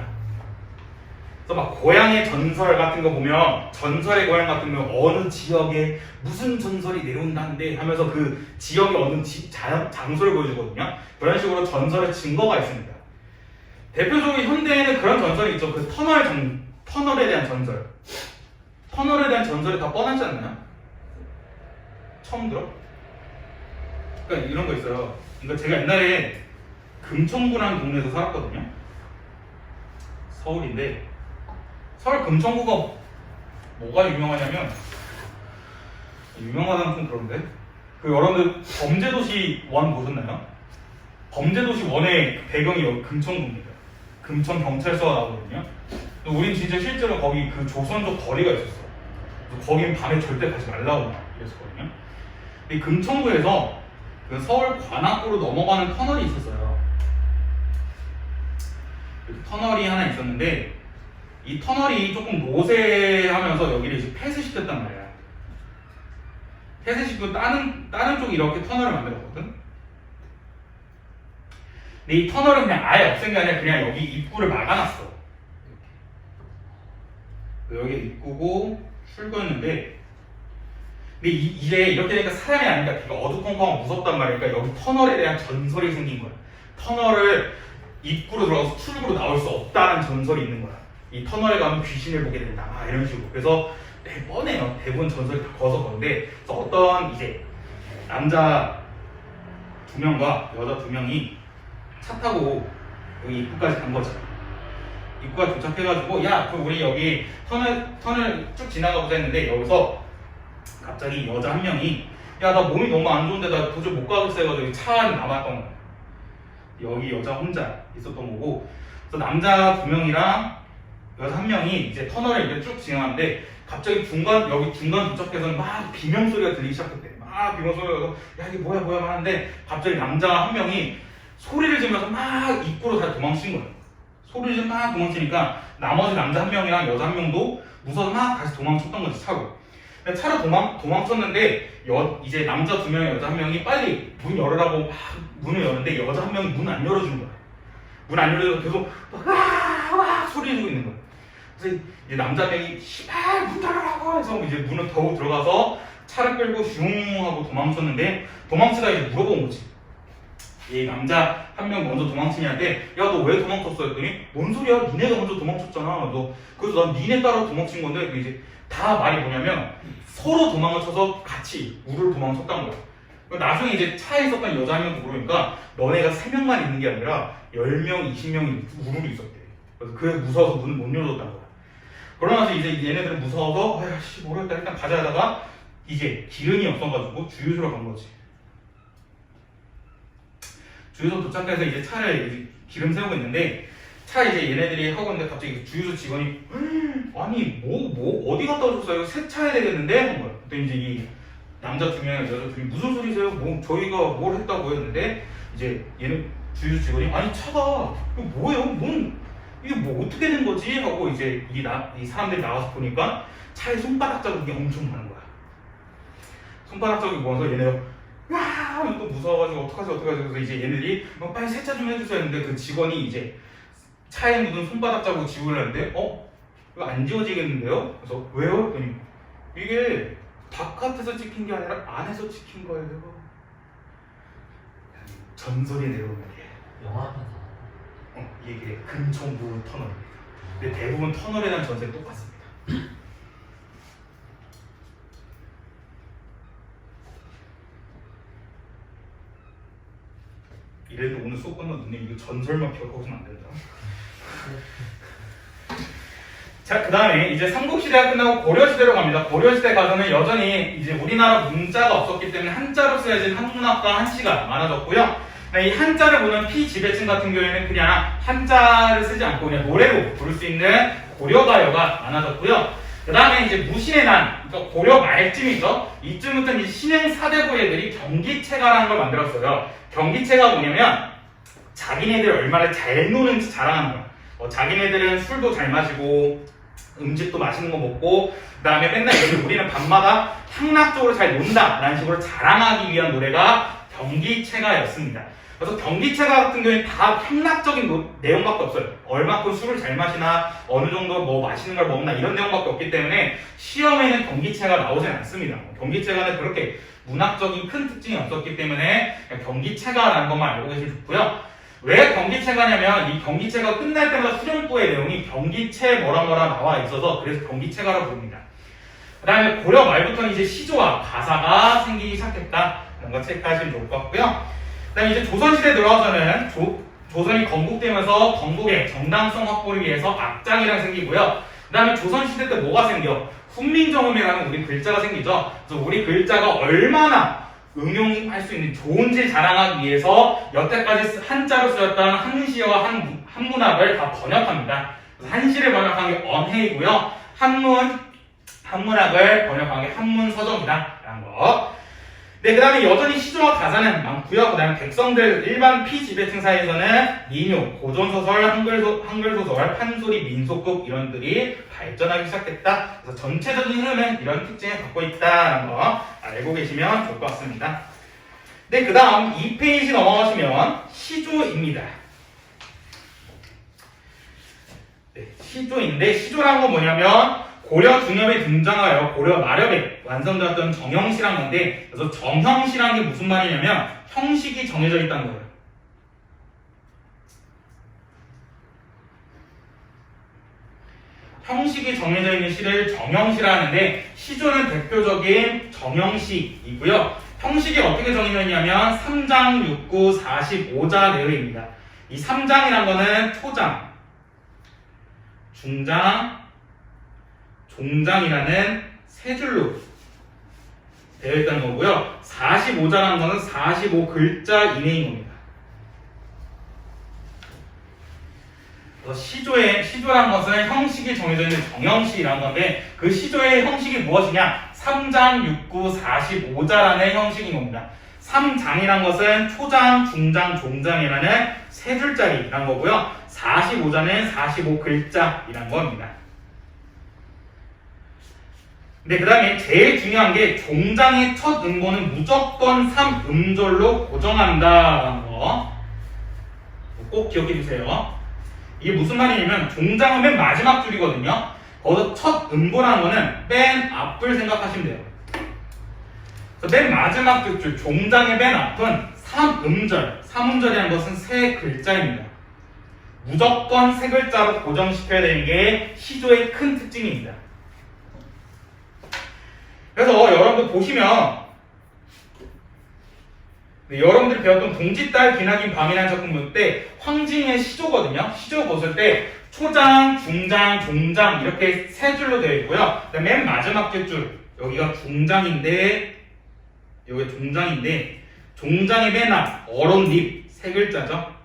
그래서 막 고향의 전설 같은 거 보면 전설의 고향 같은 거 어느 지역에 무슨 전설이 내려온다는데 하면서 그 지역의 어느 장소를 보여주거든요. 그런 식으로 전설의 증거가 있습니다. 대표적으로 현대에는 그런 전설이 있죠. 그 터널에 대한 전설. 터널에 대한 전설이 다 뻔하지 않나요? 처음 들어? 그러니까 이런 거 있어요. 그러니까 제가 옛날에 금천구라는 동네에서 살았거든요. 서울인데 서울 금천구가 뭐가 유명하냐면 유명하다는 좀 그런데 그 여러분들 범죄도시 1 보셨나요? 범죄도시 1의 배경이 금천구입니다. 금천경찰서가 나오거든요. 우린 진짜 실제로 거기 그 조선족 거리가 있었어. 거긴 밤에 절대 가지 말라고 그랬었거든요. 이 금천구에서 그 서울 관악구로 넘어가는 터널이 있었어요. 그 터널이 하나 있었는데 이 터널이 조금 노쇠하면서 여기를 이제 폐쇄시켰단 말이야. 폐쇄시키고 다른 쪽이 이렇게 터널을 만들었거든. 근데 이 터널은 그냥 아예 없앤 게 아니라 그냥 여기 입구를 막아놨어. 여기 입구고 출구였는데 근데 이제 이렇게 되니까 사람이 아니니까 되게 어두컴컴하고 무섭단 말이야. 그러니까 여기 터널에 대한 전설이 생긴 거야. 터널을 입구로 들어가서 출구로 나올 수 없다는 전설이 있는 거야. 이 터널에 가면 귀신을 보게 된다. 이런 식으로. 그래서 뻔해요. 대부분 전설이 다 거서 그런데 그래서 어떤 이제 남자 2명과 여자 2명이 차 타고 여기 입구까지 간 거죠. 입구가 도착해가지고 야, 그럼 우리 여기 터널 쭉 지나가보자 했는데 여기서 갑자기 여자 한 명이 야, 나 몸이 너무 안 좋은데 나 도저히 못 가겠어 해가지고 차 안에 남았던 거야. 여기 여자 혼자 있었던 거고 그래서 남자 2명이랑 여자 1명이 이제 터널을 이렇게 쭉 지나가는데 갑자기 여기 중간 도착해서는 막 비명소리가 들리기 시작했대. 막 비명소리가 나서 야, 이게 뭐야 하는데 갑자기 남자 1명이 소리를 지르면서 막 입구로 다 도망친 거야. 소리를 지르면서 막 도망치니까 나머지 남자 1명이랑 여자 1명도 무서워서 막 다시 도망쳤던 거지, 차로. 차로 도망쳤는데 이제 남자 2명, 여자 1명이 빨리 문 열으라고 막 문을 여는데 여자 1명이 문 안 열어주는 거야. 문 안 열어줘서 계속 와 소리 지르고 있는 거야. 그래서 이제 남자 1명이 씨발 문 닫으라고 해서 이제 문을 더욱 들어가서 차를 끌고 슝 하고 도망쳤는데 도망치다 이제 물어본 거지. 이 남자 1명 먼저 도망치냐한테 야, 너 왜 도망쳤어? 했더니 뭔 소리야? 니네가 먼저 도망쳤잖아. 그래서 난 니네 따라 도망친 건데 이제 다 말이 뭐냐면 서로 도망을 쳐서 같이 우르르 도망쳤다는 거야. 나중에 이제 차에 있었던 여자 1명도 물으니까 너네가 3명만 있는 게 아니라 10명, 20명이 우르르 있었대. 그래서 그게 무서워서 문을 못 열어줬다는 거야. 그러고 나서 이제 얘네들은 무서워서 아야씨 모르겠다 일단 가자 하다가 이제 기름이 없어가지고 주유소로 간 거지. 주유소 도착해서 이제 차를 기름 세우고 있는데 차 이제 얘네들이 하고 있는데 갑자기 주유소 직원이 아니 뭐 어디 갔다 오셨어요? 세차해야 되겠는데? 한 거야. 그때 이제 이 남자 2명이랑 여자 2명이 무슨 소리세요? 뭐 저희가 뭘 했다고 했는데 이제 얘는 주유소 직원이 아니 차가 이거 뭐예요? 이게 뭐 어떻게 된 거지? 하고 이제 이 사람들이 나와서 보니까 차에 손바닥 자국이 엄청 많은 거야. 손바닥 자국이 많아서 얘네가 와! 또 무서워가지고 어떡하지 그래서 이제 얘네들이 빨리 세차 좀 해주세요 했는데 그 직원이 이제 차에 묻은 손바닥 자국 지우려는데 이거 안 지워지겠는데요? 그래서 왜요? 그랬더니 이게 바깥에서 찍힌 게 아니라 안에서 찍힌 거예요. 전설이 내려오는 게 영화 이게 금천부 터널입니다. 근데 대부분 터널에 대한 전설이 똑같습니다. 이래도 오늘 수업 끝나면 눈에 이거 전설만 펴고 오시면 안 된다. 자, 그 다음에 이제 삼국시대가 끝나고 고려시대로 갑니다. 고려시대 가서는 여전히 이제 우리나라 문자가 없었기 때문에 한자로 쓰여진 한문학과 한시가 많아졌고요. 이 한자를 보는 피지배층 같은 경우에는 그냥 한자를 쓰지 않고 그냥 노래로 부를 수 있는 고려가요가 많아졌고요. 그 다음에 이제 무신의 난, 그러니까 고려 말쯤이죠. 이쯤부터 이제 신흥 사대부애들이 경기체가라는 걸 만들었어요. 경기체가 뭐냐면 자기네들 얼마나 잘 노는지 자랑하는 거야. 자기네들은 술도 잘 마시고 음식도 맛있는 거 먹고 그 다음에 맨날 우리는 밤마다 향락적으로 잘 논다라는 식으로 자랑하기 위한 노래가 경기체가였습니다. 그래서 경기체가 같은 경우에는 다 향락적인 내용밖에 없어요. 얼마큼 술을 잘 마시나 어느 정도 뭐 맛있는 걸 먹나 이런 내용밖에 없기 때문에 시험에는 경기체가 나오진 않습니다. 경기체가는 그렇게 문학적인 큰 특징이 없었기 때문에 경기체가라는 것만 알고 계시면 좋고요. 왜 경기체가냐면 이 경기체가 끝날 때마다 수련부의 내용이 경기체 뭐라 나와 있어서 그래서 경기체가라고 부릅니다. 그 다음에 고려 말부터는 이제 시조와 가사가 생기기 시작했다. 이런 거 체크하시면 좋을 것 같고요. 그 다음에 이제 조선시대 들어와서는 조선이 건국되면서 건국의 정당성 확보를 위해서 악장이랑 생기고요. 그 다음에 조선시대 때 뭐가 생겨? 훈민정음이라는 우리 글자가 생기죠. 그래서 우리 글자가 얼마나 응용할 수 있는 좋은지 자랑하기 위해서 여태까지 한자로 쓰였던 한시와 한문학을 다 번역합니다. 그래서 한시를 번역한 게 언해이고요. 한문학을 번역한 게 한문서적이다. 라는 거. 네, 그 다음에 여전히 시조와 가사는 많고요. 그 다음에 백성들 일반 피지배층 사이에서는 민요, 고전소설, 한글소설, 판소리, 민속극 이런들이 발전하기 시작했다. 그래서 전체적인 흐름은 이런 특징을 갖고 있다는 거 알고 계시면 좋을 것 같습니다. 네, 그 다음 2페이지 넘어가시면 시조입니다. 네, 시조인데 시조라는 건 뭐냐면 고려 중엽에 등장하여 고려 마렵에 완성되었던 정형시란 건데 그래서 정형시란 게 무슨 말이냐면 형식이 정해져 있다는 거예요. 형식이 정해져 있는 시를 정형시라 하는데 시조는 대표적인 정형시이고요. 형식이 어떻게 정해져 있냐면 3장, 6구, 45자 내외입니다. 이 3장이란 거는 초장, 중장, 종장이라는 세 줄로 되어 있다는 거고요. 45자라는 거는 45글자 이내인 겁니다. 그래서 시조라는 것은 형식이 정해져 있는 정형시라는 건데 그 시조의 형식이 무엇이냐? 3장, 6구, 45자라는 형식인 겁니다. 3장이란 것은 초장, 중장, 종장이라는 세 줄짜리라는 거고요. 45자는 45글자이라는 겁니다. 네, 그 다음에 제일 중요한 게 종장의 첫 음보는 무조건 3음절로 고정한다라는 거 꼭 기억해 주세요. 이게 무슨 말이냐면 종장은 맨 마지막 줄이거든요. 거기서 첫 음보라는 거는 맨 앞을 생각하시면 돼요. 그래서 맨 마지막 줄 종장의 맨 앞은 3음절, 3음절이라는 것은 세 글자입니다. 무조건 세 글자로 고정시켜야 되는 게 시조의 큰 특징입니다. 그래서 여러분들 보시면 여러분들이 배웠던 동짓달 기나긴 밤이라는 작품 볼 때 황진이의 시조거든요. 시조 보실 때 초장, 중장, 종장 이렇게 세 줄로 되어 있고요. 맨 마지막 줄 여기가 중장인데 여기가 종장인데 종장의 맨 앞 어론잎 세 글자죠.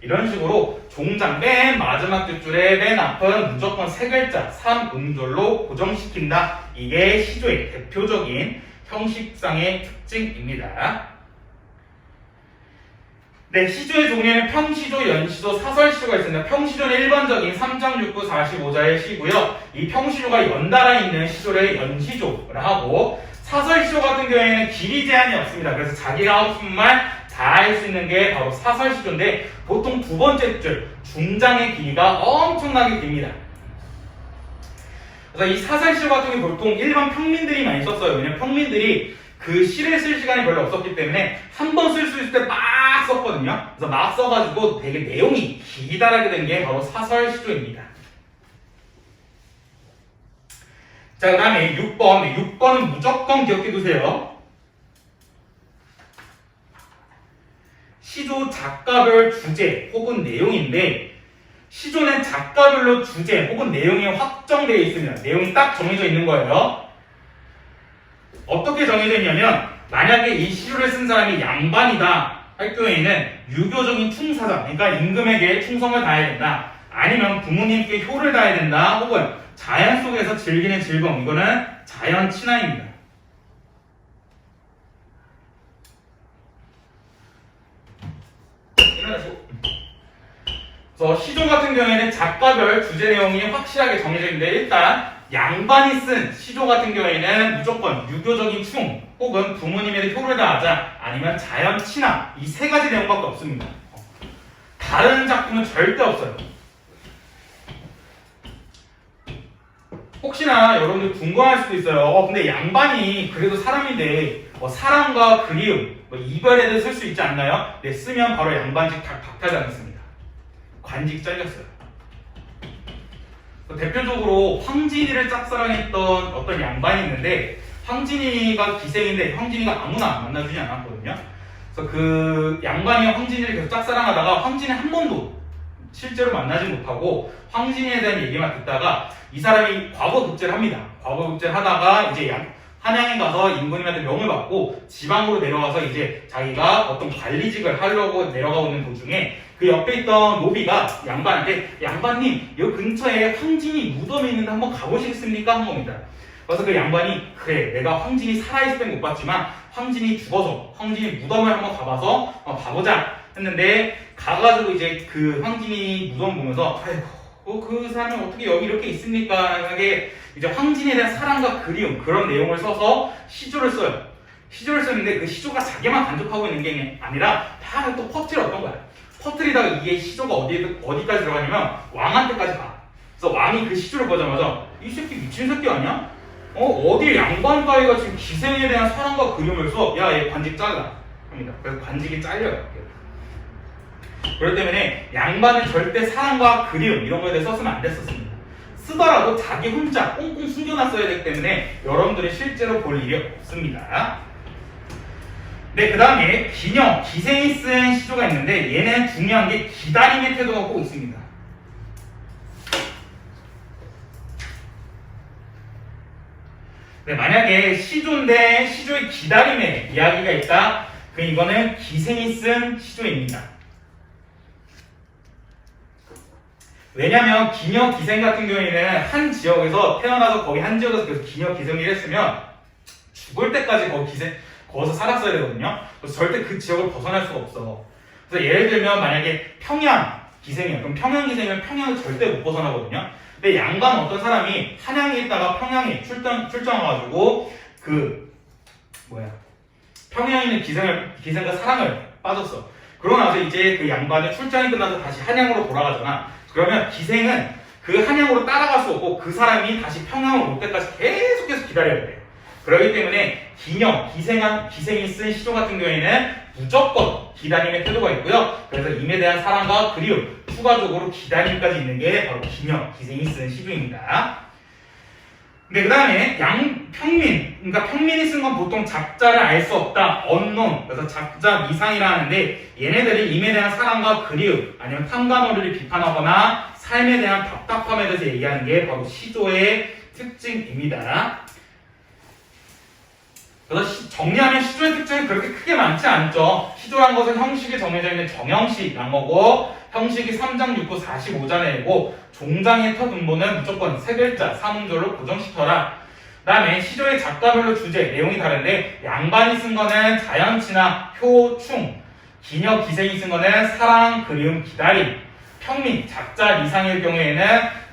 이런 식으로 종장 맨 마지막 줄의 맨 앞은 무조건 세 글자 3음절로 고정시킨다. 이게 시조의 대표적인 형식상의 특징입니다. 네, 시조의 종류에는 평시조, 연시조, 사설시조가 있습니다. 평시조는 일반적인 3장, 6구, 45자의 시고요. 이 평시조가 연달아 있는 시조를 연시조라 하고 사설시조 같은 경우에는 길이 제한이 없습니다. 그래서 자기가 하고 싶은 말 다 할 수 있는 게 바로 사설시조인데 보통 두 번째 줄 중장의 길이가 엄청나게 깁니다. 그래서 이 사설시조 같은 게 보통 일반 평민들이 많이 썼어요. 왜냐면 평민들이 그 시를 쓸 시간이 별로 없었기 때문에 한 번 쓸 수 있을 때 막 썼거든요. 그래서 막 써가지고 되게 내용이 기다랗게 된 게 바로 사설시조입니다. 자, 그 다음에 6번. 6번은 무조건 기억해 두세요. 시조 작가별 주제 혹은 내용인데, 시조는 작가별로 주제 혹은 내용이 확정되어 있습니다. 내용이 딱 정해져 있는 거예요. 어떻게 정해져 있냐면, 만약에 이 시조를 쓴 사람이 양반이다 할 경우에는 유교적인 충사자, 그러니까 임금에게 충성을 다해야 된다. 아니면 부모님께 효를 다해야 된다. 혹은 자연 속에서 즐기는 즐거움, 이거는 자연 친화입니다. 그래서 시조 같은 경우에는 작가별 주제 내용이 확실하게 정해져 있는데, 일단 양반이 쓴 시조 같은 경우에는 무조건 유교적인 충 혹은 부모님에게 효를 다하자, 아니면 자연 친화, 이 세 가지 내용밖에 없습니다. 다른 작품은 절대 없어요. 혹시나 여러분들 궁금할 수도 있어요. 근데 양반이 그래도 사람인데 사랑과 그리움, 이별에 대해서 쓸 수 있지 않나요? 네, 쓰면 바로 양반직 박탈당했습니다. 관직 잘렸어요. 대표적으로 황진이를 짝사랑했던 어떤 양반이 있는데, 황진이가 기생인데 황진이가 아무나 만나주지 않았거든요. 그래서 그 양반이 황진이를 계속 짝사랑하다가 황진이 한 번도 실제로 만나지 못하고 황진이에 대한 얘기만 듣다가 이 사람이 과거급제를 합니다. 과거급제를 하다가 이제 한양에 가서 임금님한테 명을 받고 지방으로 내려와서 이제 자기가 어떤 관리직을 하려고 내려가고 있는 도중에 그 옆에 있던 노비가 양반한테, 양반님 여기 근처에 황진이 무덤이 있는데 한번 가보시겠습니까? 한 겁니다. 그래서 그 양반이, 그래 내가 황진이 살아있을 땐 못 봤지만 황진이 죽어서 황진이 무덤을 한번 가봐서 봐보자 했는데, 가가지고 이제 그 황진이 무덤 보면서 아이고 그 사람이 어떻게 여기 이렇게 있습니까? 하게 이제 황진에 대한 사랑과 그리움, 그런 내용을 써서 시조를 써요. 시조를 썼는데 그 시조가 자기만 간접하고 있는 게 아니라 다 또 퍼뜨렸던 거야. 퍼뜨리다가 이게 시조가 어디까지 들어가냐면 왕한테까지 가. 그래서 왕이 그 시조를 보자마자 이 새끼 미친 새끼 아니야? 어디 양반 따위가 지금 기생에 대한 사랑과 그리움을 써? 야, 얘 관직 잘라 합니다. 그래서 관직이 잘려요. 그렇기 때문에 양반은 절대 사랑과 그리움 이런 거에 대해 썼으면 안 됐었습니다. 쓰더라도 자기 혼자 꽁꽁 숨겨놨어야 되기 때문에 여러분들이 실제로 볼 일이 없습니다. 네, 그 다음에 기녀, 기생이 쓴 시조가 있는데, 얘는 중요한 게 기다림의 태도가 꼭 있습니다. 네, 만약에 시조인데 시조의 기다림에 이야기가 있다, 그럼 이거는 기생이 쓴 시조입니다. 왜냐면 기녀, 기생 같은 경우에는 한 지역에서 태어나서 거기 한 지역에서 계속 기녀, 기생을 했으면 죽을 때까지 거기서 살았어야 되거든요. 그래서 절대 그 지역을 벗어날 수가 없어. 그래서 예를 들면 만약에 평양 기생이야. 그럼 평양 기생은 평양을 절대 못 벗어나거든요. 근데 양반 어떤 사람이 한양에 있다가 평양에 출장 와가지고 평양에 있는 기생과 사랑을 빠졌어. 그러고 나서 이제 그 양반의 출장이 끝나서 다시 한양으로 돌아가잖아. 그러면 기생은 그 한양으로 따라갈 수 없고 그 사람이 다시 평양으로 올 때까지 계속해서 기다려야 돼. 그렇기 때문에 기녀, 기생이 쓴 시조 같은 경우에는 무조건 기다림의 태도가 있고요. 그래서 임에 대한 사랑과 그리움, 추가적으로 기다림까지 있는 게 바로 기녀, 기생이 쓴 시조입니다. 네, 그 다음에 평민, 그러니까 평민이 쓴 건 보통 작자를 알 수 없다, 언론, 그래서 작자 미상이라 하는데, 얘네들이 임에 대한 사랑과 그리움, 아니면 탐관오리를 비판하거나 삶에 대한 답답함에 대해서 얘기하는 게 바로 시조의 특징입니다. 그래서 정리하면 시조의 특징이 그렇게 크게 많지 않죠. 시조란 것은 형식이 정해져 있는 정형식이란 거고, 형식이 3장 6구 45잔이고, 종장의 터 분모는 무조건 세 글자, 사문절로 고정시켜라. 그 다음에 시조의 작가별로 주제, 내용이 다른데, 양반이 쓴 거는 자연친화, 효, 충, 기녀, 기생이 쓴 거는 사랑, 그리움, 기다림, 평민, 작자, 미상일 경우에는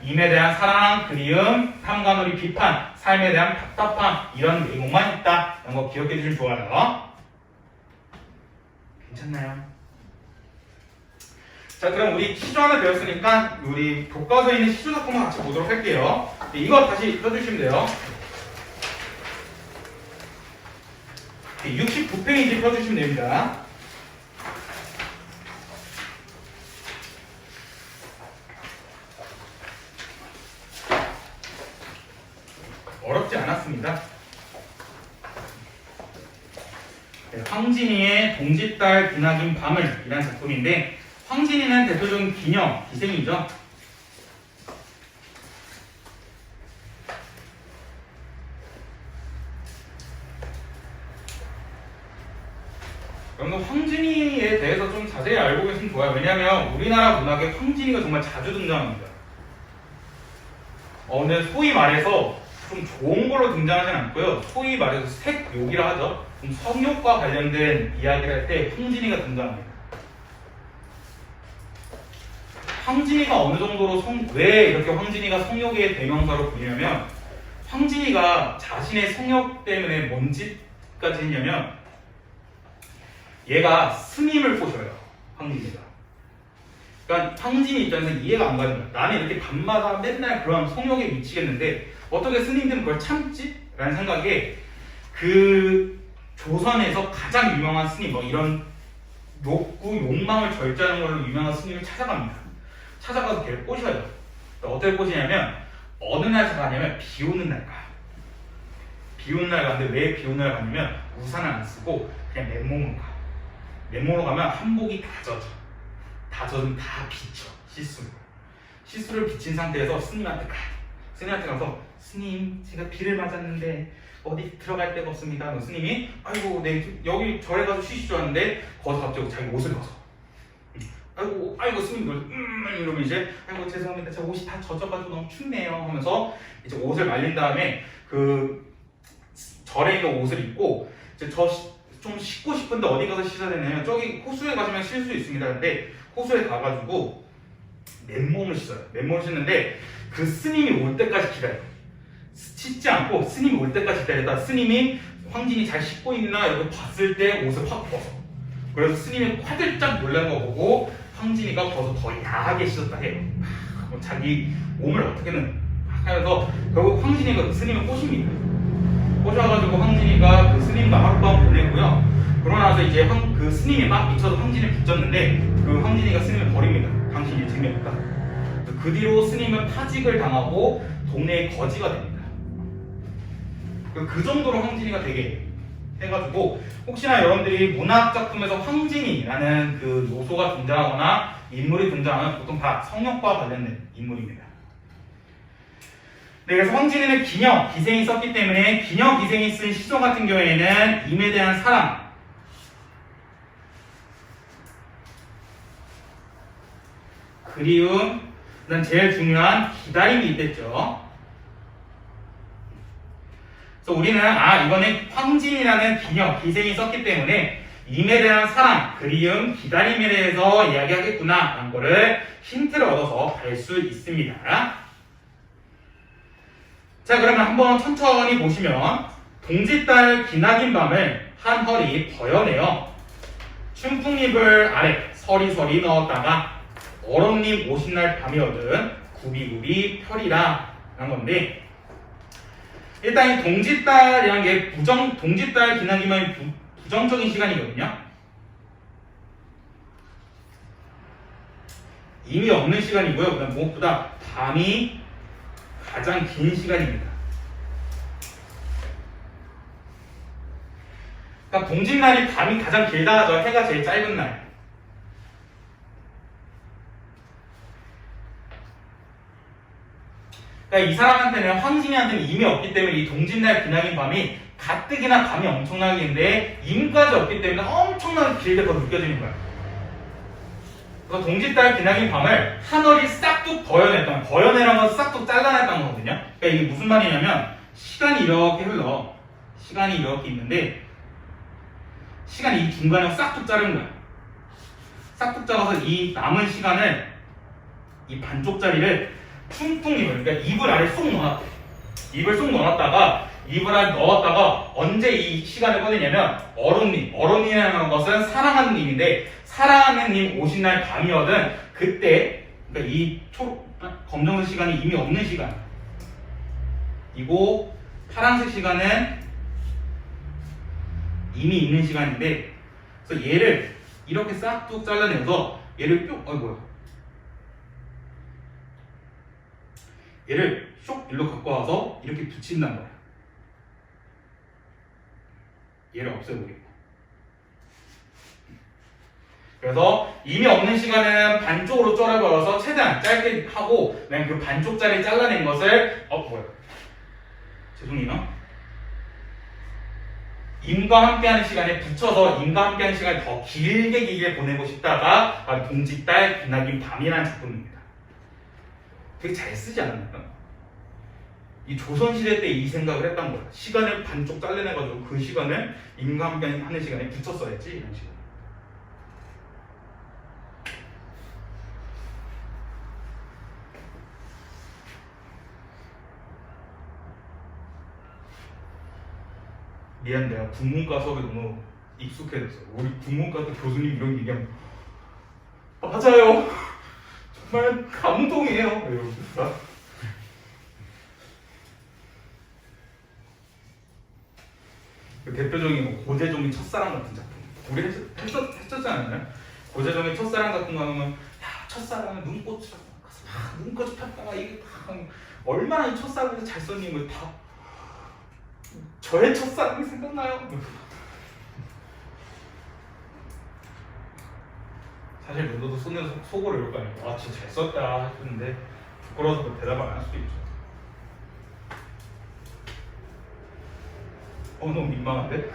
임에 대한 사랑, 그리움, 탐관오리, 비판, 삶에 대한 답답함, 이런 내용만 있다. 이런 거 기억해 주시면 좋아요. 괜찮나요? 자, 자, 그럼 우리 시조 하나 배웠으니까 우리 교과서에 있는 시조 작품을 같이 보도록 할게요. 이거 다시 펴주시면 돼요. 69페이지 펴주시면 됩니다. 어렵지 않았습니다. 네, 황진이의 동짓달 기나긴 밤을 이라는 작품인데, 황진이는 대표적인 기녀, 기생이죠. 여러분 황진이에 대해서 좀 자세히 알고 계시면 좋아요. 왜냐하면 우리나라 문학에 황진이가 정말 자주 등장합니다. 근데 소위 말해서 좀 좋은 걸로 등장하진 않고요. 소위 말해서 색욕이라 하죠. 좀 성욕과 관련된 이야기를 할 때 황진이가 등장합니다. 황진이가 어느 정도로 왜 이렇게 황진이가 성욕의 대명사로 불리냐면, 황진이가 자신의 성욕 때문에 뭔 짓까지 했냐면, 얘가 스님을 꼬셔요. 황진이가. 그러니까 황진이 입장에서 이해가 안 가는 거야. 나는 이렇게 밤마다 맨날 그런 성욕에 미치겠는데 어떻게 스님들은 그걸 참지? 라는 생각에 그 조선에서 가장 유명한 스님, 뭐 이런 욕구, 욕망을 절제하는 걸로 유명한 스님을 찾아갑니다. 찾아가서 걔를 꼬셔요. 어떻게 꼬시냐면, 어느 날 가냐면 비 오는 날 가요. 비 오는 날 가는데 왜 비 오는 날 가냐면 우산을 안 쓰고 그냥 맨몸으로 가. 맨몸으로 가면 한복이 다 젖어. 다 젖으면 다 비쳐. 시스루를 비친 상태에서 스님한테 가요. 스님한테 가서, 스님, 제가 비를 맞았는데 어디 들어갈 데가 없습니다. 스님이, 아이고, 네, 여기 절에 가서 쉬시죠 하는데, 거기서 갑자기 자기 옷을 벗어. 아이고, 스님, 이러면 이제, 아이고, 죄송합니다. 제 옷이 다 젖어가지고 너무 춥네요. 하면서 이제 옷을 말린 다음에 그 절에 있는 옷을 입고, 이제 좀 씻고 싶은데 어디 가서 씻어야 되냐면, 저기 호수에 가시면 쉴 수 있습니다. 근데 호수에 가가지고 맨몸을 씻어요. 맨몸을 씻는데 그 스님이 올 때까지 기다려요. 씻지 않고 스님이 올 때까지 기다리다 스님이 황진이 잘 씻고 있나 이렇게 봤을 때 옷을 확 벗어. 그래서 스님이 화들짝 놀란 거 보고 황진이가 벗어 더 야하게 씻었다 해요. 자기 몸을 어떻게든 하면서 결국 황진이가 그 스님을 꼬십니다. 꼬셔가지고 황진이가 그 스님과 하룻밤 보내고요. 그러고 나서 이제 그 스님이 막 미쳐서 황진이를 붙잡는데, 그 황진이가 스님을 버립니다. 당신이 재미없다. 그 뒤로 스님은 파직을 당하고 동네의 거지가 됩니다. 그 정도로 황진이가 되게 해가지고, 혹시나 여러분들이 문학작품에서 황진이라는 그 요소가 등장하거나 인물이 등장하면 보통 다 성역과 관련된 인물입니다. 네, 그래서 황진이는 기녀, 기생이 썼기 때문에 기녀, 기생이 쓴 시조 같은 경우에는 임에 대한 사랑, 그리움, 그다음 제일 중요한 기다림이 있겠죠. 그래서 우리는 이거는 황진이라는 기녀, 기생이 썼기 때문에 임에 대한 사랑, 그리움, 기다림에 대해서 이야기하겠구나 라는 거를 힌트를 얻어서 알 수 있습니다. 자, 그러면 한번 천천히 보시면, 동짓달 기나긴 밤을 한허리 버여내어 춘풍잎을 아래 서리서리 넣었다가 얼음잎 오신날 밤이거든 구비구비 펴리라 라는 건데, 일단 이 동짓달이라는 게 동짓달 기나긴 밤이 부정적인 시간이거든요. 의미 없는 시간이고요. 그다음 무엇보다 밤이 가장 긴 시간입니다. 그러니까 동짓날이 밤이 가장 길다 하죠. 해가 제일 짧은 날. 그러니까 이 사람한테는, 황진이한테는 임이 없기 때문에 이 동짓날 기나긴 밤이 가뜩이나 밤이 엄청나게 긴데 임까지 없기 때문에 엄청나게 길게 더 느껴지는 거야. 그래서 동짓달 기나긴 밤을 하늘이 싹둑 버여냈던, 버여내라는 건 싹둑 잘라냈다는 거거든요. 그러니까 이게 무슨 말이냐면, 시간이 이렇게 흘러, 시간이 이렇게 있는데 시간이 이 중간에 싹둑 자른 거야. 싹둑 잘라서 이 남은 시간을, 이 반쪽짜리를 퉁퉁 그러니까 이불 아래 쏙 넣어놨대. 입을 쏙 넣어놨다가, 입을 안에 넣었다가 언제 이 시간을 꺼내냐면, 얼음님, 얼음이라는 것은 사랑하는 님인데, 사랑하는 님 오신 날 밤이거든 그때 그러니까 이 검정색 시간이 이미 없는 시간이고 파란색 시간은 이미 있는 시간인데, 그래서 얘를 이렇게 싹둑 잘라내서 얘를 얘를 쇽 일로 갖고 와서 이렇게 붙인단 말이야. 얘를 없애버리고. 그래서 이미 없는 시간은 반쪽으로 쪼개버려서 최대한 짧게 하고, 그다음에 그 반쪽짜리 잘라낸 것을 죄송해요. 임과 함께하는 시간에 붙여서 임과 함께하는 시간을 더 길게 보내고 싶다가 동짓달 빛나긴 밤이라는 작품입니다. 되게 잘 쓰지 않았나요? 이 조선시대 때 이 생각을 했던 거야. 시간을 반쪽 잘라내가지고 그 시간을 임과 함께하는 시간에 붙였어야지, 이런 식으로. 미안, 내가 국문과 수업에 너무 익숙해졌어. 우리 국문과 때 교수님 이런 얘기하면 맞아요. 정말 감동이에요. 이러면서. 그 대표적인 고재종의 첫사랑 같은 작품. 우리 했었지 않았나요? 고재종의 첫사랑 같은 거 하면, 야, 첫사랑은 눈꽃이라고 막 눈꽃을 폈다가 이게 다 얼마나 이 첫사랑을 잘 썼니? 뭐 다 저의 첫사랑이 생각나요. 사실 너도 손에서 속으로 이럴 거 아니야. 와, 진짜 잘 썼다 했는데 부끄러워서 대답을 안 할 수도 있죠. 너무 민망한데?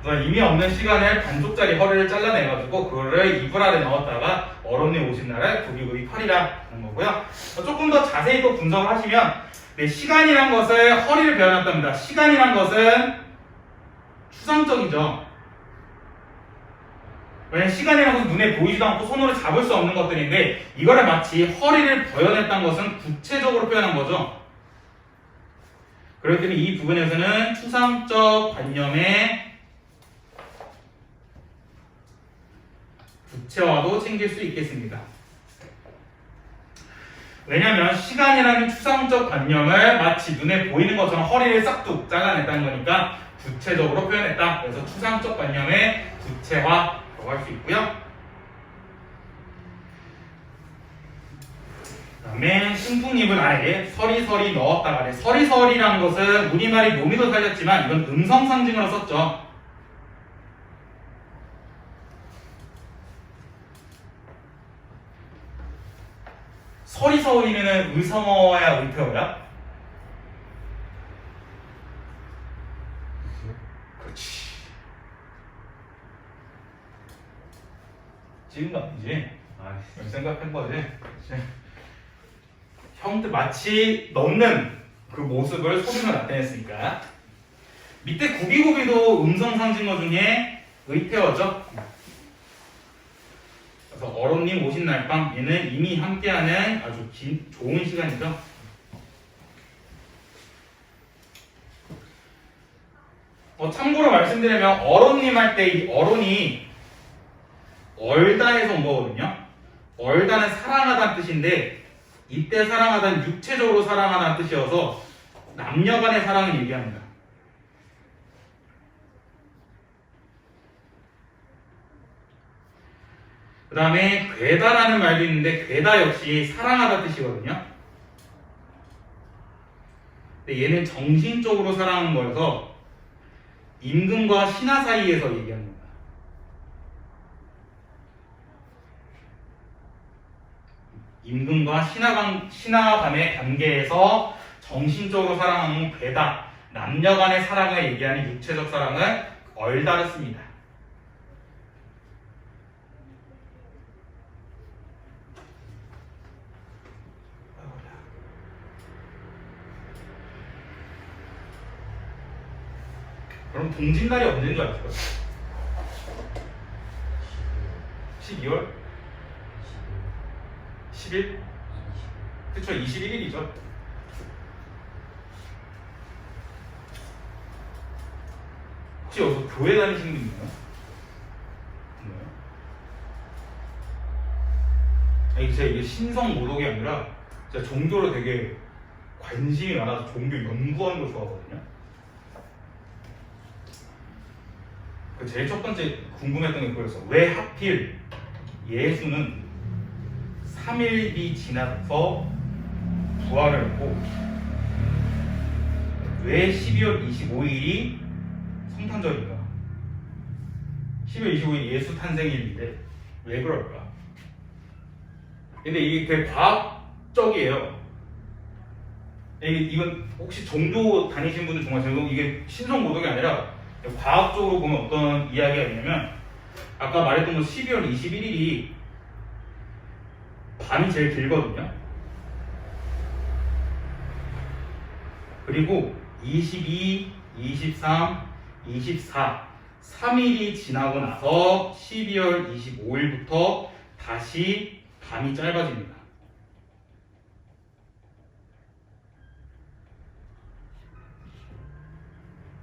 아무튼 이미 없는 시간에 반쪽짜리 허리를 잘라내가지고 그거를 이불 아래 넣었다가 어른이 오신 날을 구비구비 펄이라 하는 거고요. 조금 더 자세히 또 분석을 하시면, 시간이란 것을 허리를 배워놨답니다. 시간이란 것은 추상적이죠. 왜냐면 시간이란 것은 눈에 보이지도 않고 손으로 잡을 수 없는 것들인데, 이거를 마치 허리를 베어냈다는 것은 구체적으로 표현한 거죠. 그렇기 때문에 이 부분에서는 추상적 관념의 구체화도 챙길 수 있겠습니다. 왜냐하면 시간이라는 추상적 관념을 마치 눈에 보이는 것처럼 허리를 싹둑 잘라냈다는 거니까 구체적으로 표현했다. 그래서 추상적 관념의 구체화라고 할 수 있고요. 그 다음에 신풍립은 아예 서리서리 넣었다가, 서리서리라는 것은 우리말이 묘미도 살렸지만 이건 음성 상징으로 썼죠. 서리서리는 의성어야 의태어야? 그렇지. 찍은 거 아니지? 생각한 거지? 그렇지. 형들 마치 넣는 그 모습을 소리로 나타냈으니까. 밑에 구비구비도 음성 상징어 중에 의태어죠. 그래서 어른님 오신 날 밤, 얘는 이미 함께하는 아주 좋은 시간이죠. 참고로 말씀드리면 어른님 할 때 이 어른이 얼다에서 온 거거든요. 얼다는 사랑하다는 뜻인데, 이때 사랑하다는 육체적으로 사랑하다는 뜻이어서 남녀 간의 사랑을 얘기합니다. 그 다음에 괴다라는 말도 있는데, 괴다 역시 사랑하다 뜻이거든요. 근데 얘는 정신적으로 사랑하는 거여서 임금과 신하 사이에서 얘기하는 겁니다. 임금과 신하 간의 관계에서 정신적으로 사랑하는 괴다, 남녀 간의 사랑을 얘기하는 육체적 사랑을 얼다를 씁니다. 그럼 동짓날이 언제인 줄 아세요? 12월? 10일? 그쵸, 21일이죠. 혹시 여기서 교회 다니시는 분 있나요? 없나요? 제가 이게 신성 모독이 아니라 제가 종교로 되게 관심이 많아서 종교 연구하는 걸 좋아하거든요. 그 제일 첫 번째 궁금했던 게 그거였어. 왜 하필 예수는 3일이 지나서 부활을 했고 왜 12월 25일이 성탄절인가? 12월 25일이 예수 탄생일인데 왜 그럴까? 근데 이게 되게 과학적이에요. 이건 혹시 종교 다니신 분들 정말 이게 신성 모독이 아니라 과학적으로 보면 어떤 이야기가 있냐면 아까 말했던 건 12월 21일이 밤이 제일 길거든요. 그리고 22, 23, 24, 3일이 지나고 나서 12월 25일부터 다시 밤이 짧아집니다.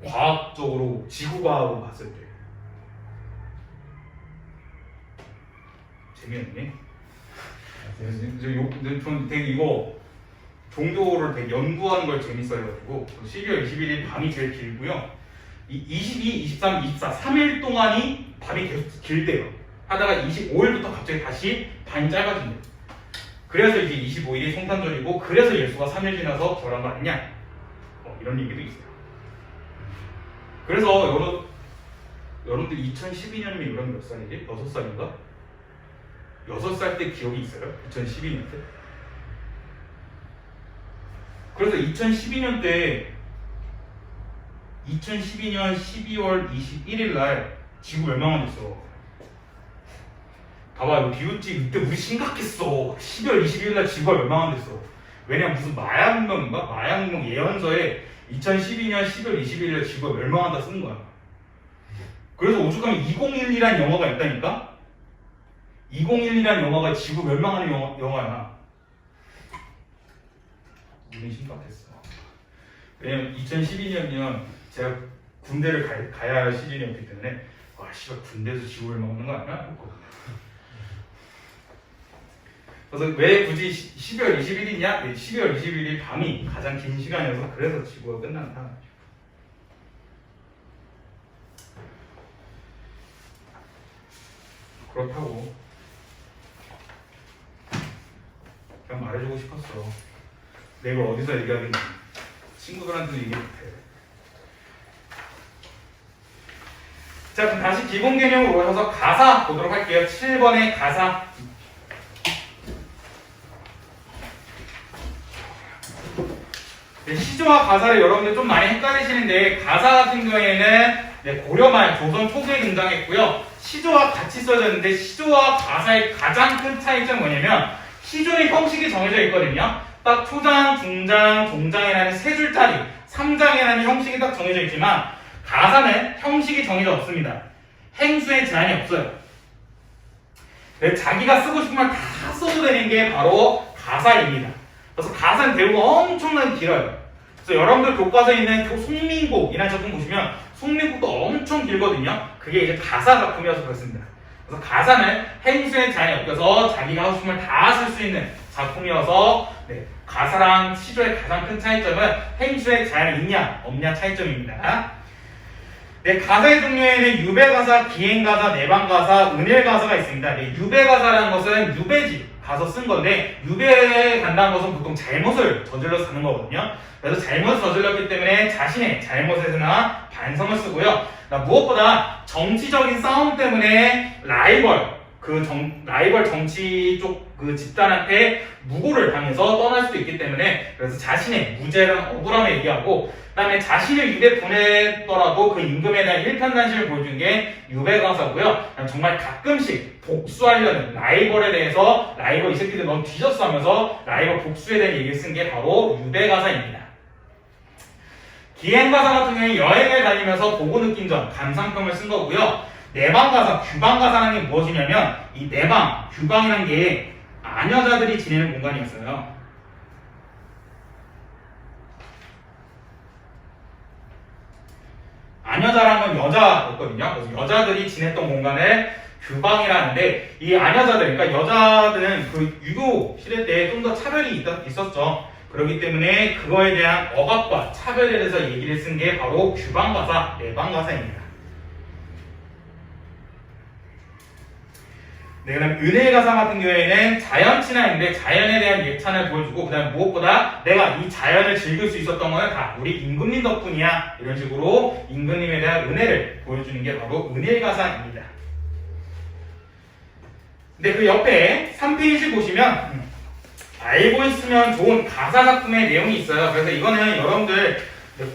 과학적으로, 지구과학으로 봤을 때. 재미없네. 전 되게 이거 종교를 되게 연구하는 걸 재밌어해가지고 12월 21일 밤이 제일 길고요. 22, 23, 24, 3일 동안이 밤이 계속 길대요. 하다가 25일부터 갑자기 다시 밤이 짧아진대요. 그래서 이제 25일이 성탄절이고 그래서 예수가 3일 지나서 부활한 거 아니냐? 이런 얘기도 있어요. 그래서 여러분들 2012년이면 여러분 몇 살이지? 6살인가? 6살 때 기억이 있어요? 2012년 때? 그래서 2012년 때 2012년 12월 21일 날 지구 멸망을 했어. 봐봐, 이거 비웃지. 그때 우리 심각했어. 12월 21일 날 지구가 멸망을 했어. 왜냐면 무슨 마약문명인가? 마약문명 예언서에 2012년 12월 21일 날 지구가 멸망한다 쓰는 거야. 그래서 오죽하면 2012라는 영화가 있다니까? 2012라는 영화가 지구 멸망하는 영화야. 우리 심각했어. 왜냐면 2012년이면 제가 군대를 가야 할 시즌이었기 때문에 와 씨발 군대에서 지구를 먹는 거 아니야? 했거든요. 그래서 왜 굳이 12월 20일이냐? 12월 21일 밤이 가장 긴 시간이어서 그래서 지구가 끝난다. 그렇다고 그냥 말해주고 싶었어. 내가 어디서 얘기하겠니? 친구들한테도 얘기 못해. 자, 그럼 다시 기본 개념으로 오셔서 가사 보도록 할게요. 7번의 가사. 네, 시조와 가사를 여러분들 좀 많이 헷갈리시는데 가사 같은 경우에는 고려말 조선 초기에 등장했고요. 시조와 같이 써졌는데 시조와 가사의 가장 큰 차이점은 뭐냐면 시조의 형식이 정해져 있거든요. 딱 초장, 중장, 종장이라는 세 줄짜리 3장이라는 형식이 딱 정해져 있지만 가사는 형식이 정해져 없습니다. 행수의 제한이 없어요. 자기가 쓰고 싶은 말 다 써도 되는 게 바로 가사입니다. 그래서 가사는 대부분 엄청나게 길어요. 그래서 여러분들 교과서에 있는 송민곡이라는 작품 보시면 송민곡도 엄청 길거든요. 그게 이제 가사 작품이어서 그렇습니다. 그래서 가사는 행수의 제한이 없어서 자기가 하고 싶은 말 다 쓸 수 있는 작품이어서 가사랑 시조의 가장 큰 차이점은 행수의 제한이 있냐 없냐 차이점입니다. 가사의 종류에는 유배가사, 기행가사, 내방가사, 은일가사가 있습니다. 유배가사라는 것은 유배지 가서 쓴 건데 유배에 간다는 것은 보통 잘못을 저질러서 가는 거거든요. 그래서 잘못을 저질렀기 때문에 자신의 잘못에서나 반성을 쓰고요. 무엇보다 정치적인 싸움 때문에 라이벌 정치 쪽 그 집단한테 무고를 당해서 떠날 수도 있기 때문에 그래서 자신의 무죄랑 억울함을 얘기하고 그 다음에 자신을 유배 보냈더라도 그 임금에 대한 일편단심을 보여준 게 유배가사고요. 정말 가끔씩 복수하려는 라이벌에 대해서 라이벌 이 새끼들 넌 뒤졌어 하면서 라이벌 복수에 대한 얘기를 쓴 게 바로 유배가사입니다. 기행가사 같은 경우에 여행을 다니면서 보고 느낀 점, 감상평을 쓴 거고요. 내방가사, 규방가사라는 게 무엇이냐면 이 내방, 규방이라는 게 아녀자들이 지내는 공간이었어요. 아녀자라는 건 여자였거든요. 그래서 여자들이 지냈던 공간을 규방이라는데 이 아녀자들, 그러니까 여자들은 그 유교 시대 때 좀 더 차별이 있었죠. 그렇기 때문에 그거에 대한 억압과 차별에 대해서 얘기를 쓴 게 바로 규방가사, 내방가사입니다. 네, 그럼 은혜가사 같은 경우에는 자연친화인데 자연에 대한 예찬을 보여주고 그 다음 무엇보다 내가 이 자연을 즐길 수 있었던 거는 다 우리 임금님 덕분이야, 이런 식으로 임금님에 대한 은혜를 보여주는 게 바로 은혜가사입니다. 근데 그 옆에 3페이지 보시면 알고 있으면 좋은 가사 작품의 내용이 있어요. 그래서 이거는 여러분들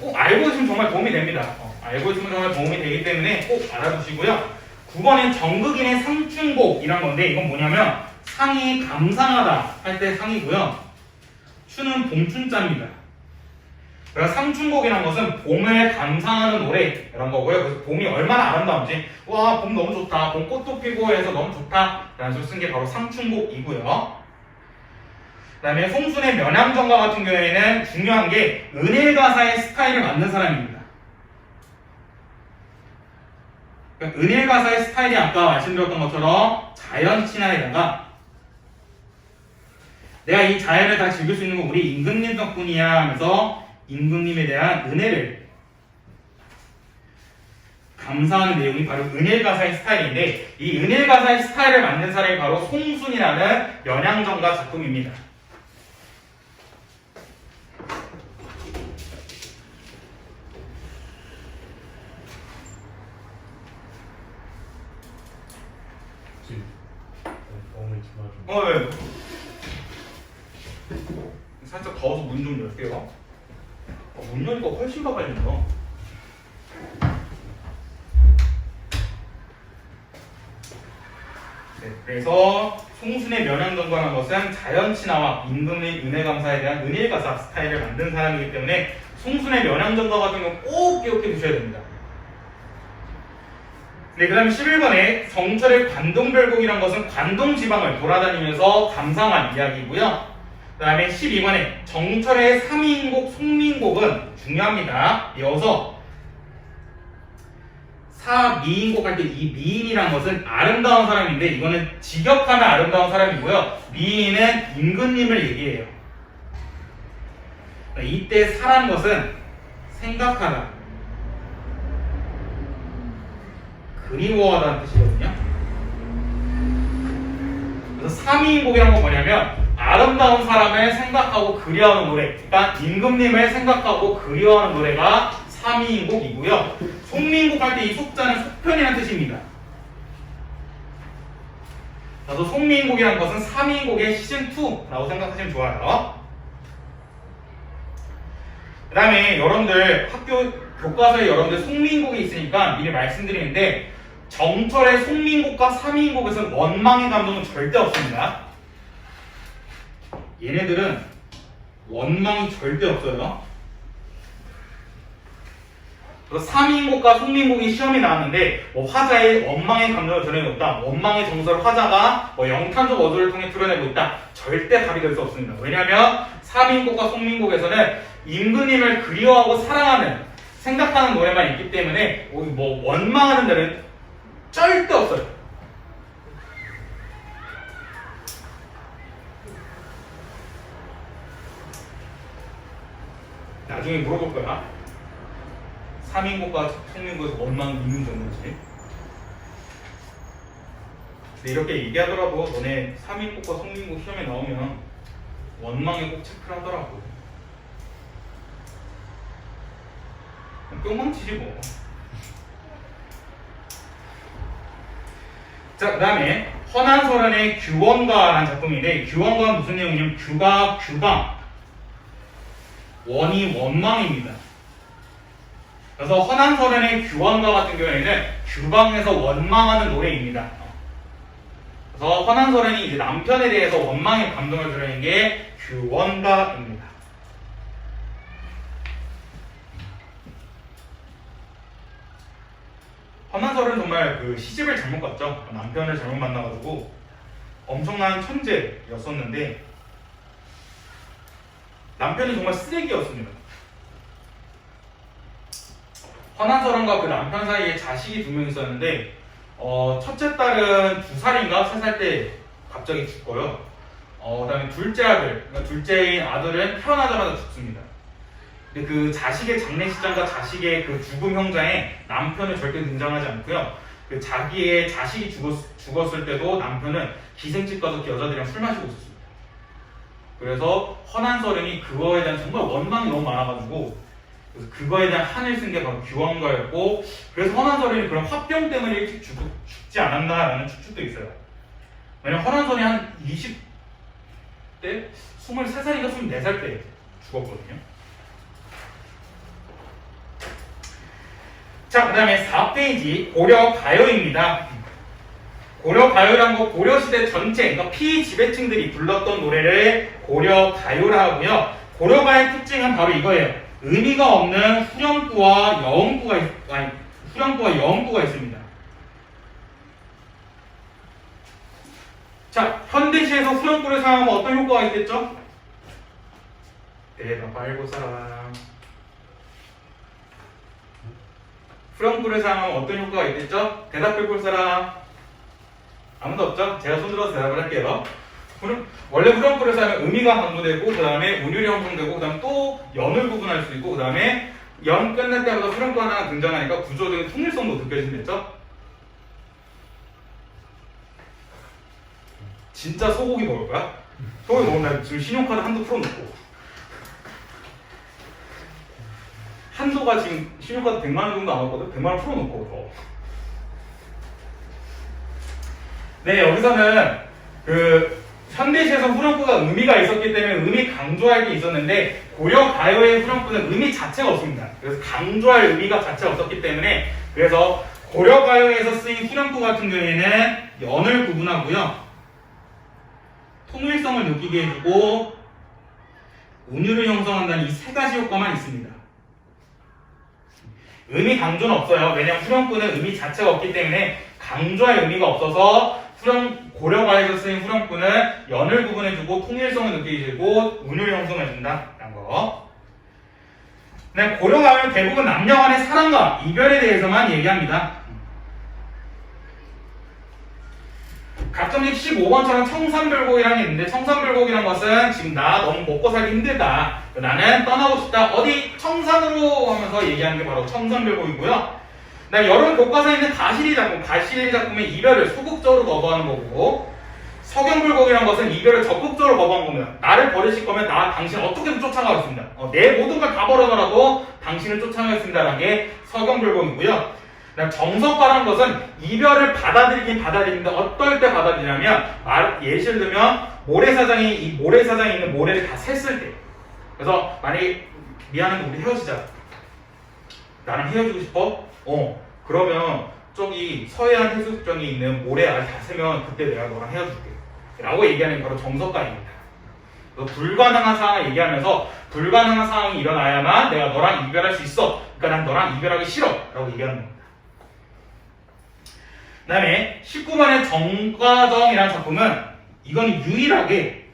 꼭 알고 있으면 정말 도움이 됩니다. 알고 있으면 정말 도움이 되기 때문에 꼭 알아두시고요. 9번엔 정극인의 상충곡이란 건데 이건 뭐냐면 상이 감상하다 할 때 상이고요. 추는 봄춘자입니다. 그래서 상충곡이란 것은 봄을 감상하는 노래 이런 거고요. 그래서 봄이 얼마나 아름다운지, 와, 봄 너무 좋다, 봄 꽃도 피고 해서 너무 좋다 라는 식으로 쓴 게 바로 상충곡이고요. 그 다음에 송순의 면향정가 같은 경우에는 중요한 게 은일가사의 스타일을 만든 사람입니다. 그러니까 은일가사의 스타일이 아까 말씀드렸던 것처럼 자연친화에다가 내가 이 자연을 다 즐길 수 있는 건 우리 임금님 덕분이야 하면서 임금님에 대한 은혜를 감사하는 내용이 바로 은일가사의 스타일인데 이 은일가사의 스타일을 만든 사람이 바로 송순이라는 면향정가 작품입니다. 네. 살짝 더워서 문 좀 열게요. 문 여니까 훨씬 가까워진다. 네, 그래서 송순의 면향정가라는 것은 자연친화와 임금의 은혜감사에 대한 은일가사 스타일을 만든 사람이기 때문에 송순의 면향정가 같은 경우는 꼭 기억해 두셔야 됩니다. 네, 그 다음에 11번에 정철의 관동별곡이란 것은 관동 지방을 돌아다니면서 감상한 이야기고요. 그 다음에 12번에 정철의 3인곡 송민곡은 중요합니다. 이어서 사미인곡 할 때 이 미인이란 것은 아름다운 사람인데 이거는 직역하면 아름다운 사람이고요. 미인은 임금님을 얘기해요. 이때 사라는 것은 생각하다, 그리워하다는 뜻이거든요. 그래서 3인곡이란 건 뭐냐면 아름다운 사람을 생각하고 그리워하는 노래, 그러니까 임금님을 생각하고 그리워하는 노래가 3인곡이고요. 송민곡 할 때 이 속자는 속편이라는 뜻입니다. 그래서 송민곡이라는 것은 3인곡의 시즌2라고 생각하시면 좋아요. 그 다음에 여러분들 학교 교과서에 여러분들 송민곡이 있으니까 미리 말씀드리는데 정철의 송민곡과 3인곡에서는 원망의 감동은 절대 없습니다. 얘네들은 원망이 절대 없어요. 그래서 3인곡과 송민곡이 시험이 나왔는데 화자의 원망의 감정을 드러내고 있다, 원망의 정서를 화자가 영탄적 어조를 통해 드러내고 있다, 절대 답이 될 수 없습니다. 왜냐하면 3인곡과 송민곡에서는 임금님을 그리워하고 사랑하는, 생각하는 노래만 있기 때문에 원망하는 데는 절대 없어요. 나중에 물어볼 거야. 3인곡과 송민곡에서 원망이 있는지 없는지. 근데 이렇게 얘기하더라고. 너네 3인곡과 송민곡 시험에 나오면 원망에 꼭 체크를 하더라고. 뿅망치지 뭐. 자, 그 다음에 허난설원의 규원가라는 작품인데 규원가는 무슨 내용이냐면 규가 규강, 원이 원망입니다. 그래서 허난설원의 규원가 같은 경우에는 규방에서 원망하는 노래입니다. 그래서 허난설원이 이제 남편에 대해서 원망의 감동을 드러낸 게 규원가입니다. 허난설은 정말 그 시집을 잘못 갔죠. 남편을 잘못 만나가지고 엄청난 천재였었는데 남편이 정말 쓰레기였습니다. 허난설원과 그 남편 사이에 자식이 2명 있었는데 첫째 딸은 2살인가 3살 때 갑자기 죽고요. 그다음에 둘째 아들, 그러니까 둘째인 아들은 태어나자마자 죽습니다. 근데 그 자식의 장례식장과 자식의 그 죽음 형장에 남편은 절대 등장하지 않고요. 그 자기의 자식이 죽었을 때도 남편은 기생집 가서 그 여자들이랑 술 마시고 있었습니다. 그래서 헌한서름이 그거에 대한 정말 원망이 너무 많아가지고 그래서 그거에 대한 한을 쓴 게 바로 규황가였고, 그래서 헌한서름이 그런 화병 때문에 일찍 죽지 않았나라는 추측도 있어요. 왜냐면 헌한서름이 한 20대? 23살인가 24살 때 죽었거든요. 자, 그 다음에 4페이지 고려가요입니다. 고려가요란 거 고려시대 전체, 그러니까 피지배층들이 불렀던 노래를 고려가요라 하고요. 고려가요의 특징은 바로 이거예요. 의미가 없는 후렴구와 여음구가 있습니다. 자, 현대시에서 후렴구를 사용하면 어떤 효과가 있겠죠? 대답할 사람. 후렴구를 사용하면 어떤 효과가 있겠죠? 대답해볼 사람. 아무도 없죠? 제가 손들어서 대답을 할게요. 원래 후렴구를 사용하면 의미가 강조되고, 그 다음에 운율이 형성되고, 그 다음에 또 연을 구분할 수 있고, 그 다음에 연 끝날 때마다 후렴구 하나가 등장하니까 구조적인 통일성도 느껴진댔죠? 진짜 소고기 먹을 거야? 소고기 먹으면 지금 신용카드 한도 풀어놓고 한도가 지금 신용카드 100만원 정도 남았거든? 100만원 풀어놓고 네, 여기서는 그 현대시에서 후렴구가 의미가 있었기 때문에 의미 강조할 게 있었는데, 고려 가요의 후렴구는 의미 자체가 없습니다. 그래서 강조할 의미가 자체가 없었기 때문에, 그래서 고려 가요에서 쓰인 후렴구 같은 경우에는 연을 구분하고요, 통일성을 느끼게 해주고 운율을 형성한다는 이 세 가지 효과만 있습니다. 의미 강조는 없어요. 왜냐하면 후렴구는 의미 자체가 없기 때문에 강조할 의미가 없어서 고려가에서 쓰인 후렴구는 연을 구분해주고 통일성을 느끼게 해주고 운율을 형성해준다 라는 거. 네, 고려가는 대부분 남녀 간의 사랑과 이별에 대해서만 얘기합니다. 가끔씩 15번처럼 청산별곡이라는 게 있는데, 청산별곡이라는 것은 지금 나 너무 먹고 살기 힘들다, 나는 떠나고 싶다, 어디 청산으로 하면서 얘기하는 게 바로 청산별곡이고요. 그다음에 여름 교과서에 있는 가시리 작품의 이별을 소극적으로 거부하는 거고, 서경불곡이라는 것은 이별을 적극적으로 거부하는 겁니다. 나를 버리실 거면 당신 어떻게든 쫓아가겠습니다. 내 모든 걸 다 버려서라도 당신을 쫓아가겠습니다라는 게 서경불곡이고요. 정석가라는 것은 이별을 받아들이긴 받아들이는데 어떨 때 받아들이냐면, 예시를 들면 모래사장에 있는 모래를 다 샜을 때, 그래서 만약에 미안한데 우리 헤어지자, 나랑 헤어지고 싶어? 그러면 저기 서해안 해수욕장에 있는 모래 알 다 세면 그때 내가 너랑 헤어질게 라고 얘기하는 게 바로 정석가입니다. 그래서 불가능한 상황을 얘기하면서 불가능한 상황이 일어나야만 내가 너랑 이별할 수 있어, 그러니까 난 너랑 이별하기 싫어 라고 얘기하는 겁니다. 그 다음에 19번의 정과정이라는 작품은, 이건 유일하게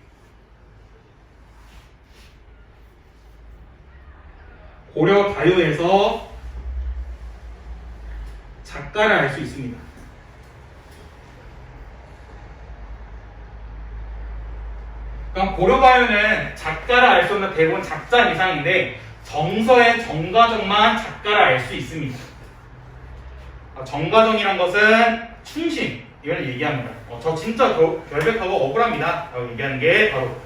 고려 가요에서 작가를 알 수 있습니다. 그럼 고려 가요는 작가를 알 수 없는 대부분 작자 이상인데, 정서의 정과정만 작가를 알 수 있습니다. 정과정이란 것은 충신, 이걸 얘기합니다. 저 진짜 결백하고 억울합니다 라고 얘기하는 게 바로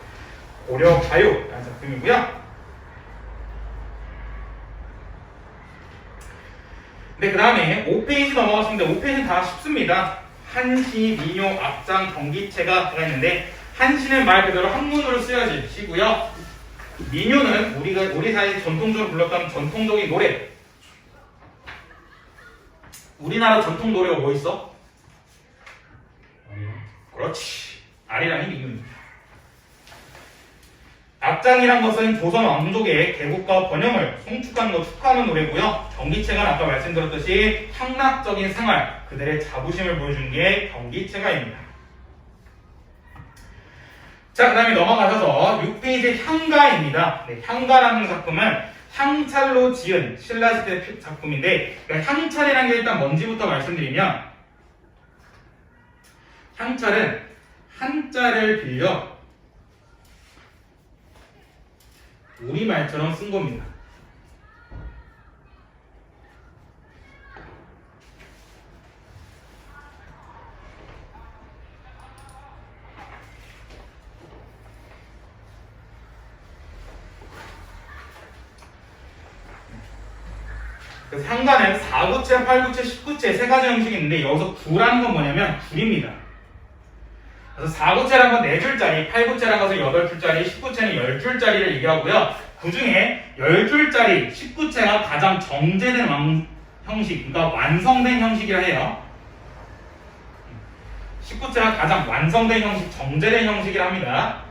고려 가요라는 작품이고요. 네, 그 다음에 5페이지 넘어갔습니다. 5페이지는 다 쉽습니다. 한시, 민요, 악장, 경기체가 들어있는데, 한시는 말 그대로 한문으로 쓰여지시고요. 민요는 우리 사이 전통적으로 불렀던 전통적인 노래. 우리나라 전통 노래가 뭐 있어? 그렇지, 아리랑이 민요입니다. 악장이란 것은 조선 왕족의 개국과 번영을 송축하는 축하하는 노래고요. 경기체가 아까 말씀드렸듯이 향락적인 생활, 그들의 자부심을 보여주는 게 경기체가입니다. 자, 그 다음에 넘어가셔서 6페이지 향가입니다. 네, 향가라는 작품은 향찰로 지은 신라시대 작품인데, 그러니까 향찰이라는 게 일단 뭔지부터 말씀드리면, 향찰은 한자를 빌려 우리말처럼 쓴 겁니다. 그래서 향가는 4구체, 8구체, 10구체 세 가지 형식이 있는데 여기서 구라는 건 뭐냐면 줄입니다. 그래서 4구체라는 건 4줄짜리, 8구체라는 것은 8줄짜리, 10구체는 10줄짜리를 얘기하고요. 그 중에 10줄짜리 10구체가 가장 정제된 형식, 그러니까 완성된 형식이라 해요. 10구체가 가장 완성된 형식, 정제된 형식이라 합니다.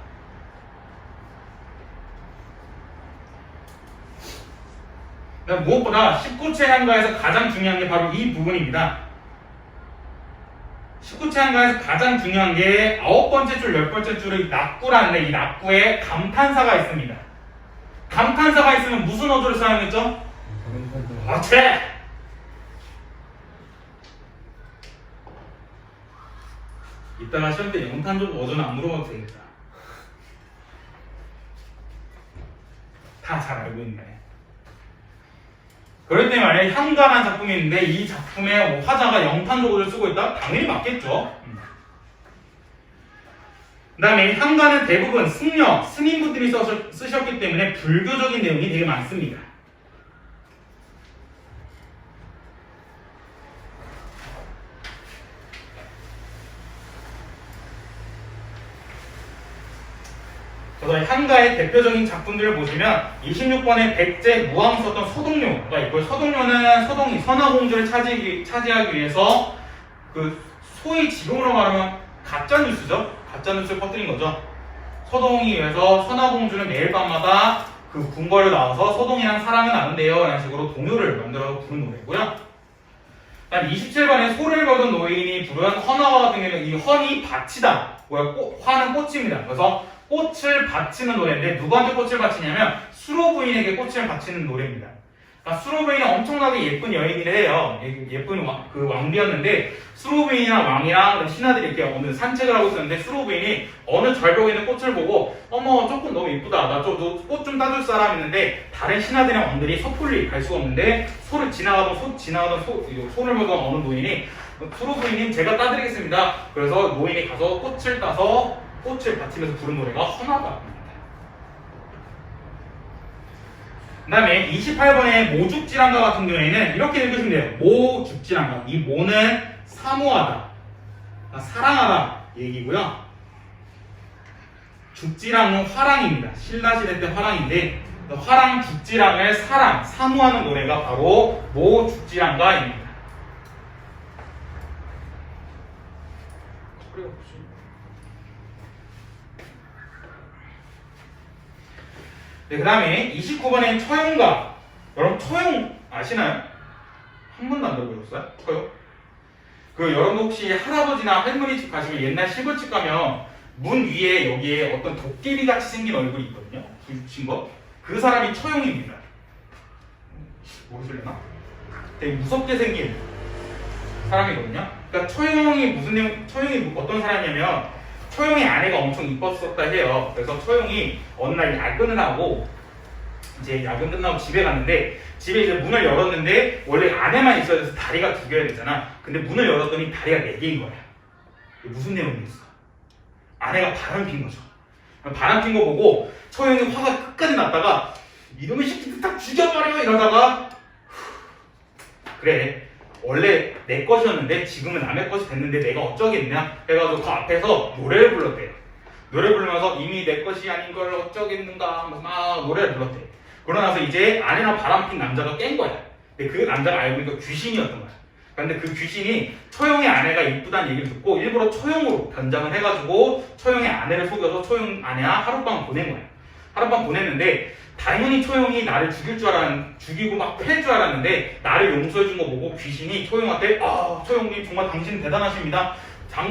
무엇보다 19체 향가에서 가장 중요한 게 바로 이 부분입니다. 19체 향가에서 가장 중요한 게 9번째 줄, 10번째 줄의 낙구라는데 이 낙구에 감탄사가 있습니다. 감탄사가 있으면 무슨 어조를 사용했죠? 그렇지! 이따가 시험 때 영탄족 어조는 안 물어봐도 되겠다. 다 잘 알고 있네. 그럴 때 말이야 향가라는 작품이 있는데 이 작품의 화자가 영탄족어를 쓰고 있다? 당연히 맞겠죠. 그 다음에 향가는 대부분 승려, 스님분들이 쓰셨기 때문에 불교적인 내용이 되게 많습니다. 그래서 향가의 대표적인 작품들을 보시면 26번에 백제 무왕 썼던 서동료가 있고, 서동료는 서동이 선화공주를 차지하기 위해서 그 소위 지금으로 말하면 가짜뉴스죠. 가짜뉴스를 퍼뜨린 거죠. 서동이 위해서 선화공주는 매일 밤마다 그 궁궐을 나와서 서동이랑 사랑은 나는데요 라는 식으로 동요를 만들어서 부른 노래고요. 27번에 소를 거둔 노인이 부른 헌화와 같은 경우는 이 헌이 밭이다. 화는 꽃입니다. 그래서 꽃을 바치는 노래인데 누구한테 꽃을 바치냐면 수로 부인에게 꽃을 바치는 노래입니다. 그러니까 수로 부인은 엄청나게 예쁜 여인이라 해요. 예쁜 그 왕비였는데 수로 부인이랑 왕이랑 신하들이 이렇게 어느 산책을 하고 있었는데 수로 부인이 어느 절벽에 있는 꽃을 보고 어머 조금 너무 예쁘다. 나 꽃 좀 따줄 사람 있는데 다른 신하들이랑 왕들이 섣불리 갈 수가 없는데 소를 지나가던 손을 보던 어느 노인이 수로 부인님 제가 따드리겠습니다. 그래서 노인이 가서 꽃을 따서 꽃을 바치면서 부른 노래가 헌화가입니다. 그 다음에 28번의 모죽지랑가 같은 경우에는 이렇게 읽으시면 돼요. 모죽지랑가. 이 모는 사모하다, 사랑하다 얘기고요. 죽지랑은 화랑입니다. 신라시대 때 화랑인데 화랑, 죽지랑을 사랑, 사모하는 노래가 바로 모죽지랑가입니다. 네, 그 다음에 29번엔 처용가. 여러분 처용 아시나요? 한 번도 안 들어보셨어요? 처용? 여러분 혹시 할아버지나 할머니 집 가시면 옛날 시골집 가면 문 위에 여기에 어떤 도깨비 같이 생긴 얼굴이 있거든요. 붙인 거. 그 사람이 처용입니다. 모르실래나? 되게 무섭게 생긴 사람이거든요. 그러니까 처용이 어떤 사람이냐면 처용의 아내가 엄청 이뻤었다 해요. 그래서 처용이 어느 날 야근을 하고 이제 야근 끝나고 집에 갔는데 집에 이제 문을 열었는데 원래 안에만 있어야 돼서 다리가 2개여야 되잖아. 근데 문을 열었더니 다리가 4개인 거야. 무슨 내용이었어? 아내가 바람 핀 거죠. 바람 핀 거 보고 처용이 화가 끝까지 났다가 이놈의 새끼들 다 죽여버려 이러다가 그래 원래 내 것이었는데 지금은 남의 것이 됐는데 내가 어쩌겠냐 해가지고 그 앞에서 노래를 불렀대요. 노래 부르면서 이미 내 것이 아닌 걸 어쩌겠는가 막 노래를 불렀대. 그러고 나서 이제 아내랑 바람핀 남자가 깬 거야. 근데 그 남자가 알고 보니까 귀신이었던 거야. 근데 그 귀신이 처용의 아내가 이쁘다는 얘기를 듣고 일부러 처용으로 변장을 해가지고 처용의 아내를 속여서 처용 아내와 하룻밤 보낸 거야. 하룻밤 보냈는데 당연히 처용이 나를 죽이고 막 팰 줄 알았는데 나를 용서해준 거 보고 귀신이 처용한테 처용님 정말 당신 대단하십니다.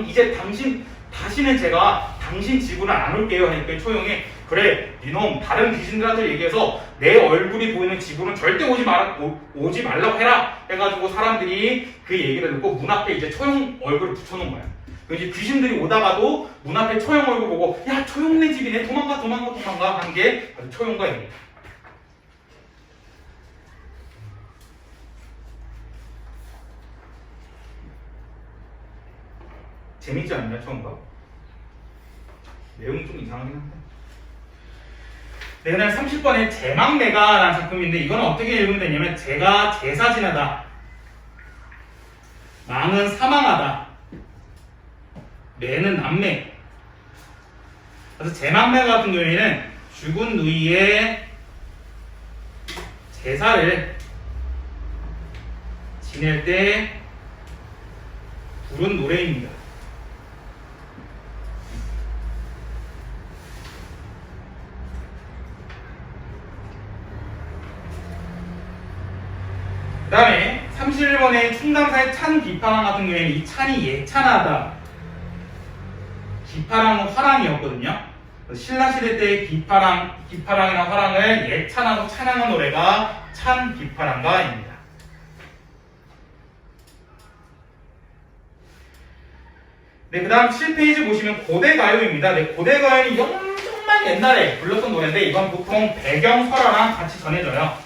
이제 다시는 제가 당신 집으로 안 올게요 하니까 처용이 그래 이놈 다른 귀신들한테 얘기해서 내 얼굴이 보이는 집으로는 절대 오지 말라고 해라 해가지고 사람들이 그 얘기를 듣고 문 앞에 이제 처용 얼굴을 붙여놓은 거야. 이제 귀신들이 오다가도 문 앞에 처형 얼굴 보고 야 처형네 집이네 도망가 한 게 바로 처형가입니다. 재밌지 않냐 처형가? 내용이 좀 이상하긴 한데. 네, 그다음 30번에 제망매가라는 작품인데 이거는 어떻게 읽으면 되냐면 제가 제사 지내다, 망은 사망하다, 매는 남매. 그래서 제망매 같은 경우에는 죽은 누이의 제사를 지낼 때 부른 노래입니다. 그 다음에 31번에 충담사의 찬 비파랑 같은 경우에는 이 찬이 예찬하다, 기파랑은 화랑이었거든요. 신라시대 때의 기파랑이나 화랑을 예찬하고 찬양한 노래가 찬 비파랑가입니다. 네, 그 다음 7페이지 보시면 고대가요입니다. 네, 고대가요는 정말 옛날에 불렀던 노래인데 이건 보통 배경설화랑 같이 전해져요.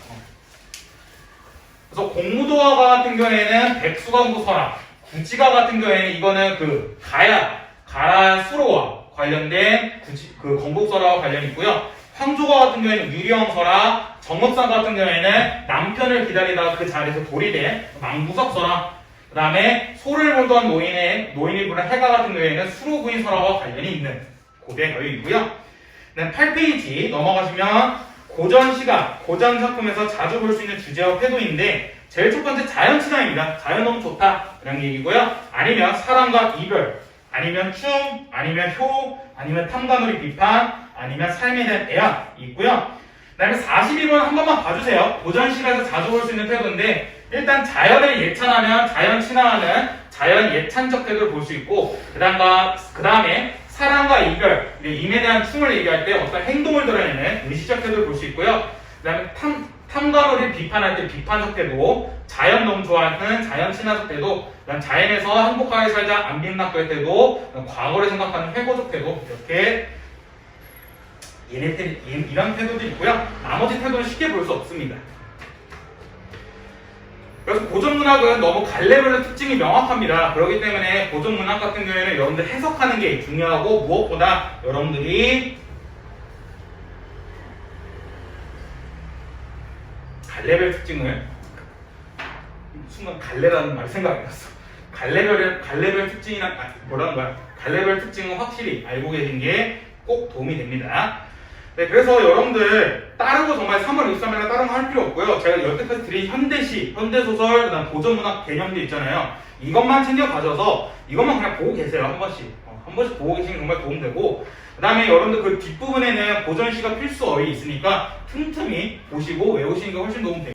그래서 공무도화 같은 경우에는 백수광도 설화, 구지가 같은 경우에는 이거는 그 가라 수로와 관련된 그 건국설화와 관련이 있고요. 황조가 같은 경우에는 유리왕설화, 정업상 같은 경우에는 남편을 기다리다가 그 자리에서 돌이 된 망부석설화, 그 다음에 소를 보던 노인이 부른 해가 같은 경우에는 수로부인설화와 관련이 있는 고대가요이고요. 8페이지 넘어가시면 고전시가, 고전 작품에서 자주 볼 수 있는 주제와 태도인데 제일 첫 번째 자연친화입니다. 자연 너무 좋다 이런 얘기고요. 아니면 사랑과 이별, 아니면 춤, 아니면 효, 아니면 탐관오리 비판, 아니면 삶에 대한 애환이 있고요. 그 다음에 42번 한 번만 봐주세요. 고전시가에서 자주 볼 수 있는 태도인데 일단 자연을 예찬하면 자연 친화하는 자연 예찬적 태도를 볼 수 있고 그 다음에 사랑과 이별, 임에 대한 춤을 얘기할 때 어떤 행동을 드러내는 의식적 태도를 볼 수 있고요. 그 다음에 탐관오리를 비판할 때 비판적 태도, 자연 너무 좋아하는 자연 친화적 태도, 그다음 자연에서 행복하게 살자 안 빈낙될 태도, 과거를 생각하는 회고적 태도, 이렇게 이런 태도도 있고요. 나머지 태도는 쉽게 볼 수 없습니다. 그래서 고전문학은 너무 갈래별로 특징이 명확합니다. 그렇기 때문에 고전문학 같은 경우에는 여러분들 해석하는 게 중요하고 무엇보다 여러분들이 갈래별 특징을 순간 갈래라는 말 생각이 났어. 갈래별 특징이나 뭐라는 거야? 갈래별 특징은 확실히 알고 계신 게 꼭 도움이 됩니다. 네, 그래서 여러분들 다른 거 정말 3월 23일에 다른 거 할 필요 없고요. 제가 여태까지 드린 현대시, 현대소설, 그다음 고전문학 개념들 있잖아요. 이것만 챙겨 가셔서 이것만 그냥 보고 계세요. 한 번씩 보고 계시면 정말 도움되고 그 다음에 여러분들 그 뒷부분에는 고전시가 필수 어휘 있으니까 틈틈이 보시고 외우시는 게 훨씬 도움됩니다.